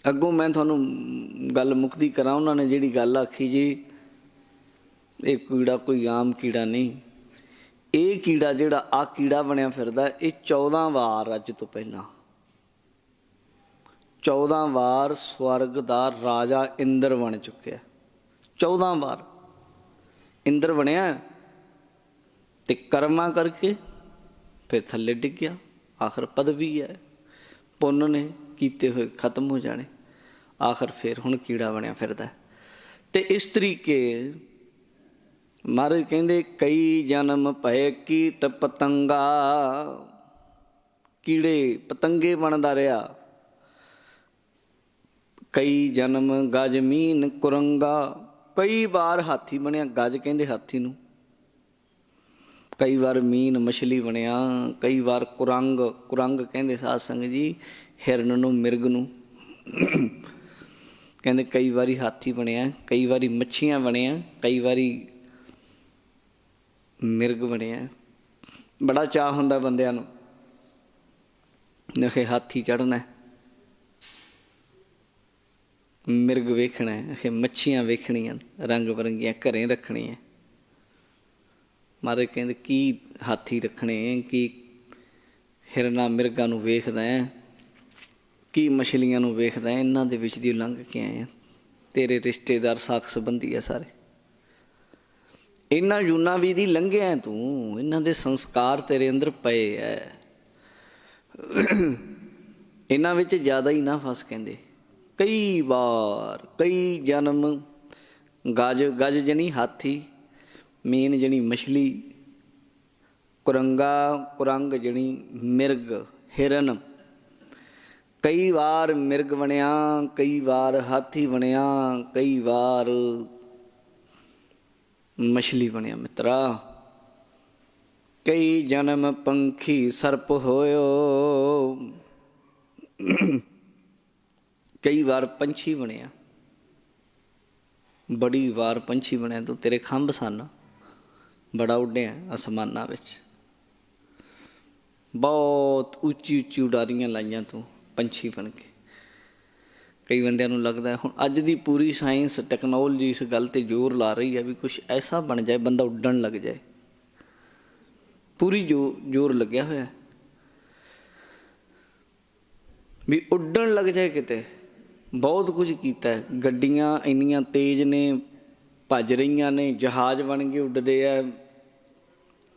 [SPEAKER 1] ਅੱਗੋਂ ਮੈਂ ਤੁਹਾਨੂੰ ਗੱਲ ਮੁੱਕਦੀ ਕਰਾਂ, ਉਹਨਾਂ ਨੇ ਜਿਹੜੀ ਗੱਲ ਆਖੀ ਜੀ, ਇਹ ਕੀੜਾ ਕੋਈ ਆਮ ਕੀੜਾ ਨਹੀਂ, ਇਹ ਕੀੜਾ ਜਿਹੜਾ ਆ ਕੀੜਾ ਬਣਿਆ ਫਿਰਦਾ, ਇਹ 14 ਵਾਰ ਅੱਜ ਤੋਂ ਪਹਿਲਾਂ 14 ਵਾਰ ਸਵਰਗ ਦਾ ਰਾਜਾ ਇੰਦਰ ਬਣ ਚੁੱਕਿਆ। 14 ਵਾਰ ਇੰਦਰ ਬਣਿਆ ਅਤੇ ਕਰਮਾਂ ਕਰਕੇ ਫਿਰ ਥੱਲੇ ਡਿੱਗਿਆ। ਆਖਰ ਪਦਵੀ ਹੈ, ਪੁੰਨ ਨੇ ਕੀਤੇ ਹੋਏ ਖਤਮ ਹੋ ਜਾਣੇ, ਆਖਰ ਫਿਰ ਹੁਣ ਕੀੜਾ ਬਣਿਆ ਫਿਰਦਾ। ਅਤੇ ਇਸ ਤਰੀਕੇ ਮਹਾਰਾਜ ਕਹਿੰਦੇ ਕਈ ਜਨਮ ਭਏ ਕੀਟ ਪਤੰਗਾ, ਕੀੜੇ ਪਤੰਗੇ ਬਣਦਾ ਰਿਹਾ। ਕਈ ਜਨਮ ਗਜ ਮੀਨ ਕੁਰੰਗਾ, ਕਈ ਵਾਰ ਹਾਥੀ ਬਣਿਆ। ਗਜ ਕਹਿੰਦੇ ਹਾਥੀ ਨੂੰ, ਕਈ ਵਾਰ ਮੀਨ ਮਛਲੀ ਬਣਿਆ, ਕਈ ਵਾਰ ਕੁਰੰਗ, ਕੁਰੰਗ ਕਹਿੰਦੇ ਸਾਧ ਸੰਗਤ ਜੀ ਹਿਰਨ ਨੂੰ, ਮਿਰਗ ਨੂੰ। ਕਹਿੰਦੇ ਕਈ ਵਾਰੀ ਹਾਥੀ ਬਣਿਆ, ਕਈ ਵਾਰੀ ਮੱਛੀਆਂ ਬਣਿਆ, ਕਈ ਵਾਰੀ ਮਿਰਗ ਬਣਿਆ। ਬੜਾ ਚਾਅ ਹੁੰਦਾ ਬੰਦਿਆਂ ਨੂੰ, ਨਖੇ ਹਾਥੀ ਚੜ੍ਹਨਾ, ਮਿਰਗ ਵੇਖਣਾ, ਅਖੇ ਮੱਛੀਆਂ ਵੇਖਣੀਆਂ ਰੰਗ ਬਿਰੰਗੀਆਂ, ਘਰੇ ਰੱਖਣੀਆਂ। ਮਹਾਰਾਜ ਕਹਿੰਦੇ ਕੀ ਹਾਥੀ ਰੱਖਣੇ, ਕੀ ਹਿਰਨਾਂ ਮਿਰਗਾਂ ਨੂੰ ਵੇਖਦਾ, ਕੀ ਮਛਲੀਆਂ ਨੂੰ ਵੇਖਦਾ, ਇਹਨਾਂ ਦੇ ਵਿੱਚ ਦੀ ਲੰਘ ਕੇ ਆਏ ਆ। ਤੇਰੇ ਰਿਸ਼ਤੇਦਾਰ ਸਾਕ ਸੰਬੰਧੀ ਆ ਸਾਰੇ, ਇਹਨਾਂ ਜੂਨਾਂ ਵੀ ਦੀ ਲੰਘਿਆ ਤੂੰ, ਇਹਨਾਂ ਦੇ ਸੰਸਕਾਰ ਤੇਰੇ ਅੰਦਰ ਪਏ ਐ, ਇਹਨਾਂ ਵਿੱਚ ਜ਼ਿਆਦਾ ਹੀ ਨਾ ਫਸ। ਕਹਿੰਦੇ ਕਈ ਵਾਰ, ਕਈ ਜਨਮ ਗਜ, ਗਜ ਜਣੀ ਹਾਥੀ, ਮੀਨ ਜਣੀ ਮਛਲੀ, ਕੁਰੰਗਾ, ਕੁਰੰਗ ਜਣੀ ਮਿਰਗ, ਹਿਰਨ। ਕਈ ਵਾਰ ਮਿਰਗ ਬਣਿਆ, ਕਈ ਵਾਰ ਹਾਥੀ ਬਣਿਆ, ਕਈ ਵਾਰ ਮਛਲੀ ਬਣਿਆ। ਮਿੱਤਰਾ ਕਈ ਜਨਮ ਪੰਖੀ ਸਰਪ ਹੋਇਓ, ਕਈ ਵਾਰ ਪੰਛੀ ਬਣਿਆ। ਬੜੀ ਵਾਰ ਪੰਛੀ ਬਣਿਆ ਤੂੰ, ਤੇਰੇ ਖੰਭ ਸਨ, ਬੜਾ ਉੱਡਿਆ ਅਸਮਾਨਾਂ ਵਿੱਚ, ਬਹੁਤ ਉੱਚੀ ਉੱਚੀ ਉਡਾਰੀਆਂ ਲਾਈਆਂ ਤੂੰ ਪੰਛੀ ਬਣ ਕੇ। ਕਈ ਬੰਦਿਆਂ ਨੂੰ ਲੱਗਦਾ ਹੁਣ ਅੱਜ ਦੀ ਪੂਰੀ ਸਾਇੰਸ ਟੈਕਨੋਲੋਜੀ ਇਸ ਗੱਲ 'ਤੇ ਜ਼ੋਰ ਲਾ ਰਹੀ ਹੈ ਵੀ ਕੁਛ ਐਸਾ ਬਣ ਜਾਏ ਬੰਦਾ ਉੱਡਣ ਲੱਗ ਜਾਏ, ਪੂਰੀ ਜ਼ੋਰ ਲੱਗਿਆ ਹੋਇਆ ਵੀ ਉੱਡਣ ਲੱਗ ਜਾਏ ਕਿਤੇ। ਬਹੁਤ ਕੁਝ ਕੀਤਾ, ਗੱਡੀਆਂ ਇੰਨੀਆਂ ਤੇਜ਼ ਨੇ, ਭੱਜ ਰਹੀਆਂ ਨੇ, ਜਹਾਜ਼ ਬਣ ਕੇ ਉੱਡਦੇ ਆ,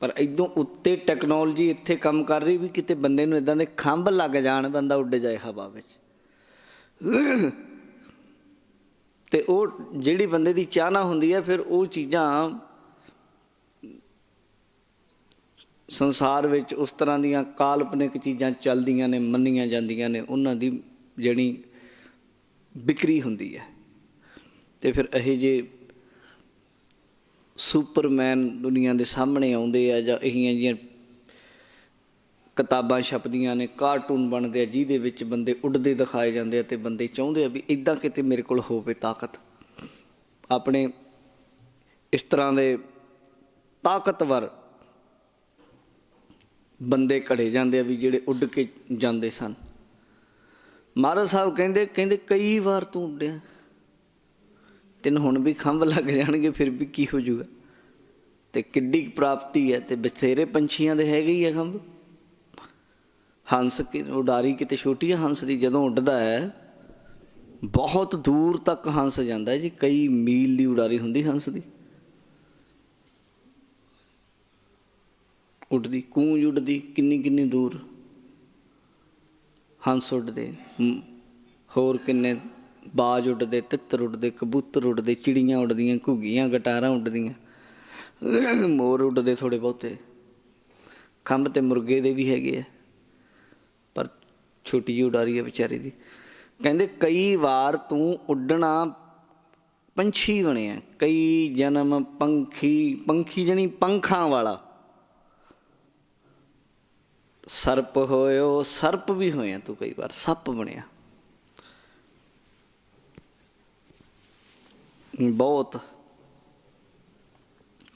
[SPEAKER 1] ਪਰ ਇੱਦੋਂ ਉੱਤੇ ਟੈਕਨੋਲੋਜੀ ਇੱਥੇ ਕੰਮ ਕਰ ਰਹੀ ਵੀ ਕਿਤੇ ਬੰਦੇ ਨੂੰ ਇੱਦਾਂ ਦੇ ਖੰਭ ਲੱਗ ਜਾਣ, ਬੰਦਾ ਉੱਡ ਜਾਏ ਹਵਾ ਵਿੱਚ। ਅਤੇ ਉਹ ਜਿਹੜੀ ਬੰਦੇ ਦੀ ਚਾਹਨਾ ਹੁੰਦੀ ਹੈ, ਫਿਰ ਉਹ ਚੀਜ਼ਾਂ ਸੰਸਾਰ ਵਿੱਚ ਉਸ ਤਰ੍ਹਾਂ ਦੀਆਂ ਕਾਲਪਨਿਕ ਚੀਜ਼ਾਂ ਚੱਲਦੀਆਂ ਨੇ, ਮੰਨੀਆਂ ਜਾਂਦੀਆਂ ਨੇ, ਉਹਨਾਂ ਦੀ ਜਿਹੜੀ ਵਿਕਰੀ ਹੁੰਦੀ ਹੈ। ਅਤੇ ਫਿਰ ਇਹੋ ਜਿਹੇ ਸੁਪਰਮੈਨ ਦੁਨੀਆ ਦੇ ਸਾਹਮਣੇ ਆਉਂਦੇ ਆ, ਜਾਂ ਇਹੀਆਂ ਜਿਹੀਆਂ ਕਿਤਾਬਾਂ ਛਪਦੀਆਂ ਨੇ, ਕਾਰਟੂਨ ਬਣਦੇ ਆ ਜਿਹਦੇ ਵਿੱਚ ਬੰਦੇ ਉੱਡਦੇ ਦਿਖਾਏ ਜਾਂਦੇ ਆ, ਅਤੇ ਬੰਦੇ ਚਾਹੁੰਦੇ ਆ ਵੀ ਇੱਦਾਂ ਕਿਤੇ ਮੇਰੇ ਕੋਲ ਹੋਵੇ ਤਾਕਤ। ਆਪਣੇ ਇਸ ਤਰ੍ਹਾਂ ਦੇ ਤਾਕਤਵਰ ਬੰਦੇ ਘੜੇ ਜਾਂਦੇ ਆ ਵੀ ਜਿਹੜੇ ਉੱਡ ਕੇ ਜਾਂਦੇ ਸਨ। ਮਹਾਰਾਜ ਸਾਹਿਬ ਕਹਿੰਦੇ ਕਈ ਵਾਰ ਤੂੰ ਉੱਡਿਆ, ਤੈਨੂੰ ਹੁਣ ਵੀ ਖੰਭ ਲੱਗ ਜਾਣਗੇ, ਫਿਰ ਵੀ ਕੀ ਹੋ ਜਾਊਗਾ, ਅਤੇ ਕਿੱਡੀ ਪ੍ਰਾਪਤੀ ਹੈ। ਅਤੇ ਬਥੇਰੇ ਪੰਛੀਆਂ ਦੇ ਹੈਗੇ ਹੀ ਆ ਖੰਭ। ਹੰਸ ਉਡਾਰੀ ਕਿਤੇ ਛੋਟੀ ਹੈ ਹੰਸ ਦੀ, ਜਦੋਂ ਉੱਡਦਾ ਹੈ ਬਹੁਤ ਦੂਰ ਤੱਕ ਹੰਸ ਜਾਂਦਾ ਜੀ, ਕਈ ਮੀਲ ਦੀ ਉਡਾਰੀ ਹੁੰਦੀ ਹੰਸ ਦੀ। ਉੱਡਦੀ ਕੂੰਜ ਉੱਡਦੀ ਕਿੰਨੀ ਦੂਰ ਹੰਸ ਉੱਡਦੇ, ਹੋਰ ਕਿੰਨੇ ਬਾਜ ਉੱਡਦੇ, ਤਿੱਤਰ ਉੱਡਦੇ, ਕਬੂਤਰ ਉੱਡਦੇ, ਚਿੜੀਆਂ ਉੱਡਦੀਆਂ, ਘੁੱਗੀਆਂ, ਗਟਾਰਾਂ ਉੱਡਦੀਆਂ, ਮੋਰ ਉੱਡਦੇ ਥੋੜ੍ਹੇ ਬਹੁਤੇ। ਖੰਭ ਤੇ ਮੁਰਗੇ ਦੇ ਵੀ ਹੈਗੇ ਆ, ਪਰ ਛੋਟੀ ਜਿਹੀ ਉਡਾਰੀ ਹੈ ਵਿਚਾਰੇ ਦੀ। ਕਹਿੰਦੇ ਕਈ ਵਾਰ ਤੂੰ ਉੱਡਣਾ ਪੰਛੀ ਬਣਿਆ, ਕਈ ਜਨਮ ਪੰਖੀ ਜਾਣੀ ਪੰਖਾਂ ਵਾਲਾ। ਸਰਪ ਹੋਇਓ, ਸਰਪ ਵੀ ਹੋਇਆ ਤੂੰ ਕਈ ਵਾਰ, ਸੱਪ ਬਣਿਆ। ਬਹੁਤ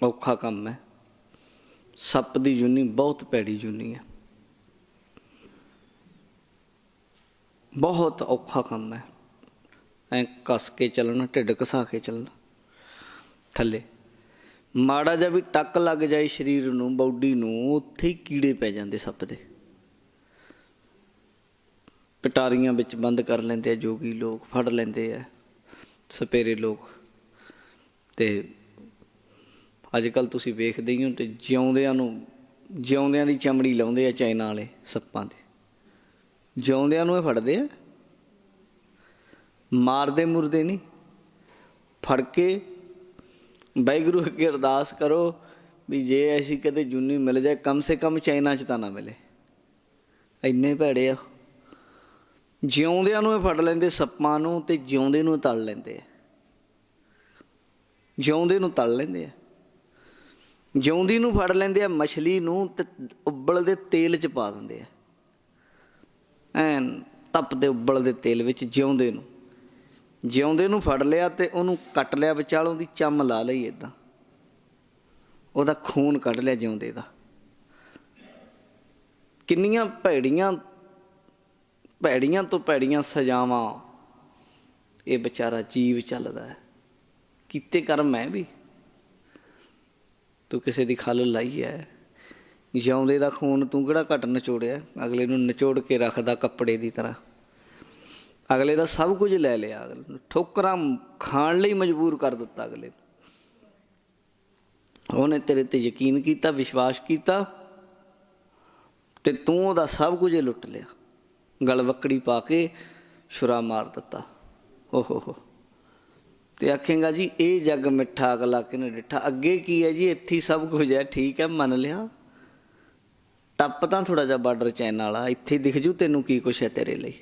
[SPEAKER 1] ਔਖਾ ਕੰਮ ਹੈ। ਸੱਪ ਦੀ ਜੂਨੀ ਬਹੁਤ ਭੈੜੀ ਜੂਨੀ ਹੈ, ਬਹੁਤ ਔਖਾ ਕੰਮ ਹੈ। ਐਂ ਕੱਸ ਕੇ ਚੱਲਣਾ, ਢਿੱਡ ਘਸਾ ਕੇ ਚੱਲਣਾ ਥੱਲੇ। ਮਾੜਾ ਜਿਹਾ ਵੀ ਟੱਕ ਲੱਗ ਜਾਏ ਸਰੀਰ ਨੂੰ, ਬਾਡੀ ਨੂੰ, ਉੱਥੇ ਹੀ ਕੀੜੇ ਪੈ ਜਾਂਦੇ ਸੱਪ ਦੇ। ਪਟਾਰੀਆਂ ਵਿੱਚ ਬੰਦ ਕਰ ਲੈਂਦੇ ਆ ਜੋਗੀ ਲੋਕ, ਫੜ ਲੈਂਦੇ ਆ ਸਪੇਰੇ ਲੋਕ। ਅਤੇ ਅੱਜ ਕੱਲ੍ਹ ਤੁਸੀਂ ਵੇਖਦੇ ਹੀ ਹੋ, ਅਤੇ ਜਿਉਂਦਿਆਂ ਦੀ ਚਮੜੀ ਲਾਉਂਦੇ ਆ ਚਾਈਨਾ ਵਾਲੇ ਸੱਪਾਂ ਦੇ, ਜਿਉਂਦਿਆਂ ਨੂੰ ਇਹ ਫੜਦੇ ਆ, ਮਾਰਦੇ ਮੁਰਦੇ ਨਹੀਂ। ਫੜ ਕੇ ਵਾਹਿਗੁਰੂ ਅੱਗੇ ਅਰਦਾਸ ਕਰੋ ਵੀ ਜੇ ਐਸੀ ਕਦੇ ਜੂਨੀ ਮਿਲ ਜਾਏ, ਕਮ ਸੇ ਕਮ ਚਾਈਨਾ 'ਚ ਤਾਂ ਨਾ ਮਿਲੇ, ਇੰਨੇ ਭੈੜੇ ਆ। ਜਿਉਂਦਿਆਂ ਨੂੰ ਇਹ ਫੜ ਲੈਂਦੇ ਸੱਪਾਂ ਨੂੰ, ਅਤੇ ਜਿਉਂਦੇ ਨੂੰ ਤਲ ਲੈਂਦੇ ਆ, ਜਿਉਂਦੇ ਨੂੰ ਤਲ ਲੈਂਦੇ ਆ। ਜਿਉਂਦੀ ਨੂੰ ਫੜ ਲੈਂਦੇ ਆ ਮਛਲੀ ਨੂੰ, ਅਤੇ ਉਬਲਦੇ ਤੇਲ 'ਚ ਪਾ ਦਿੰਦੇ ਆ, ਐਨ ਤਪਦੇ ਉਬਲਦੇ ਤੇਲ ਵਿੱਚ। ਜਿਉਂਦੇ ਨੂੰ ਫੜ ਲਿਆ ਅਤੇ ਉਹਨੂੰ ਕੱਟ ਲਿਆ, ਵਿਚਾਲੋਂ ਦੀ ਚੰਮ ਲਾ ਲਈ ਇੱਦਾਂ, ਉਹਦਾ ਖੂਨ ਕੱਢ ਲਿਆ ਜਿਉਂਦੇ ਦਾ। ਕਿੰਨੀਆਂ ਭੈੜੀਆਂ ਤੋਂ ਭੈੜੀਆਂ ਸਜ਼ਾਵਾਂ ਇਹ ਵਿਚਾਰਾ ਜੀਵ ਚੱਲਦਾ ਹੈ। ਕੀਤੇ ਕਰਮ ਹੈ ਵੀ, ਤੂੰ ਕਿਸੇ ਦੀ ਖੱਲ ਲਾਈ ਹੈ। ਜਿਉਂਦੇ ਦਾ ਖੂਨ ਤੂੰ ਕਿਹੜਾ ਘੱਟ ਨਿਚੋੜਿਆ, ਅਗਲੇ ਨੂੰ ਨਿਚੋੜ ਕੇ ਰੱਖਦਾ ਕੱਪੜੇ ਦੀ ਤਰ੍ਹਾਂ। ਅਗਲੇ ਦਾ ਸਭ ਕੁਝ ਲੈ ਲਿਆ, ਅਗਲੇ ਨੂੰ ਠੋਕਰਾਂ ਖਾਣ ਲਈ ਮਜਬੂਰ ਕਰ ਦਿੱਤਾ ਅਗਲੇ ਨੂੰ। ਉਹਨੇ ਤੇਰੇ 'ਤੇ ਯਕੀਨ ਕੀਤਾ, ਵਿਸ਼ਵਾਸ ਕੀਤਾ, ਅਤੇ ਤੂੰ ਉਹਦਾ ਸਭ ਕੁਝ ਲੁੱਟ ਲਿਆ। ਗਲਵੱਕੜੀ ਪਾ ਕੇ ਛੁਰਾ ਮਾਰ ਦਿੱਤਾ। ਹੋ ਅਤੇ ਆਖੇਂਗਾ ਜੀ ਇਹ ਜੱਗ ਮਿੱਠਾ ਅਗਲਾ ਕਿਹਨੇ ਡਿੱਠਾ। ਅੱਗੇ ਕੀ ਹੈ ਜੀ, ਇੱਥੇ ਸਭ ਕੁਝ ਹੈ, ਠੀਕ ਹੈ ਮੰਨ ਲਿਆ। ਟੱਪ ਤਾਂ ਥੋੜ੍ਹਾ ਜਿਹਾ ਬਾਰਡਰ ਚਾਈਨਾ ਵਾਲਾ, ਇੱਥੇ ਦਿਖ ਜੂ ਤੈਨੂੰ ਕੀ ਕੁਛ ਹੈ ਤੇਰੇ ਲਈ।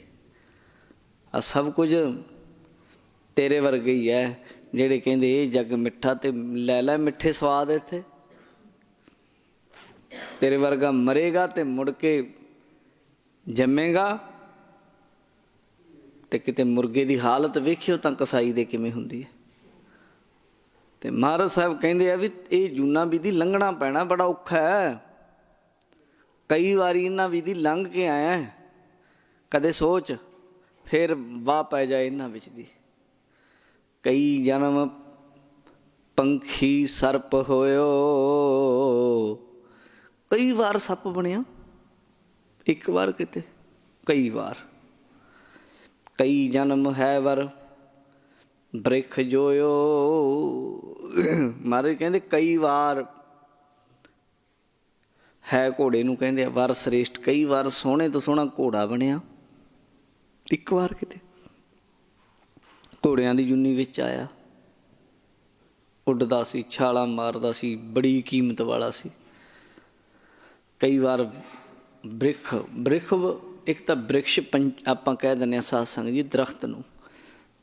[SPEAKER 1] ਆ ਸਭ ਕੁਝ ਤੇਰੇ ਵਰਗੇ ਹੀ ਹੈ ਜਿਹੜੇ ਕਹਿੰਦੇ ਇਹ ਜੱਗ ਮਿੱਠਾ, ਅਤੇ ਲੈ ਲੈ ਮਿੱਠੇ ਸਵਾਦ ਇੱਥੇ। ਤੇਰੇ ਵਰਗਾ ਮਰੇਗਾ ਅਤੇ ਮੁੜ ਕੇ ਜੰਮੇਗਾ, ਅਤੇ ਕਿਤੇ ਮੁਰਗੇ ਦੀ ਹਾਲਤ ਵੇਖਿਓ ਤਾਂ ਕਸਾਈ ਦੇ ਕਿਵੇਂ ਹੁੰਦੀ ਹੈ। ਤੇ ਮਹਾਰਾਜ ਸਾਹਿਬ ਕਹਿੰਦੇ ਆ ਵੀ ਇਹ ਜੂਨਾ ਵਿਧੀ ਲੰਘਣਾ ਪੈਣਾ, ਬੜਾ ਔਖਾ ਹੈ। ਕਈ ਵਾਰੀ ਇਹਨਾਂ ਵਿਧੀ ਲੰਘ ਕੇ ਆਇਆ, ਕਦੇ ਸੋਚ ਫਿਰ ਵਾਹ ਪੈ ਜਾਏ ਇਹਨਾਂ ਵਿੱਚ ਦੀ। ਕਈ ਜਨਮ ਪੰਖੀ ਸਰਪ ਹੋਇਓ, ਕਈ ਵਾਰ ਸੱਪ ਬਣਿਆ, ਇੱਕ ਵਾਰ ਕਿਤੇ ਕਈ ਵਾਰ। ਕਈ ਜਨਮ ਹੈ ਵਰ ਬ੍ਰਿਖ ਜੋਇਓ, ਮਹਾਰਾਜ ਕਹਿੰਦੇ ਕਈ ਵਾਰ ਹੈ ਘੋੜੇ ਨੂੰ ਕਹਿੰਦੇ ਆ ਵਰ ਸ੍ਰੇਸ਼ਟ, ਕਈ ਵਾਰ ਸੋਹਣੇ ਤੋਂ ਸੋਹਣਾ ਘੋੜਾ ਬਣਿਆ, ਇੱਕ ਵਾਰ ਕਿਤੇ ਘੋੜਿਆਂ ਦੀ ਜੁਨੀ ਵਿੱਚ ਆਇਆ, ਉੱਡਦਾ ਸੀ, ਛਾਲਾਂ ਮਾਰਦਾ ਸੀ, ਬੜੀ ਕੀਮਤ ਵਾਲਾ ਸੀ। ਕਈ ਵਾਰ ਬ੍ਰਿਖ, ਬ੍ਰਿਖ ਇੱਕ ਤਾਂ ਬ੍ਰਿਕਸ਼ ਆਪਾਂ ਕਹਿ ਦਿੰਦੇ ਹਾਂ ਸਾਧ ਸੰਗਤ ਜੀ ਦਰਖਤ ਨੂੰ,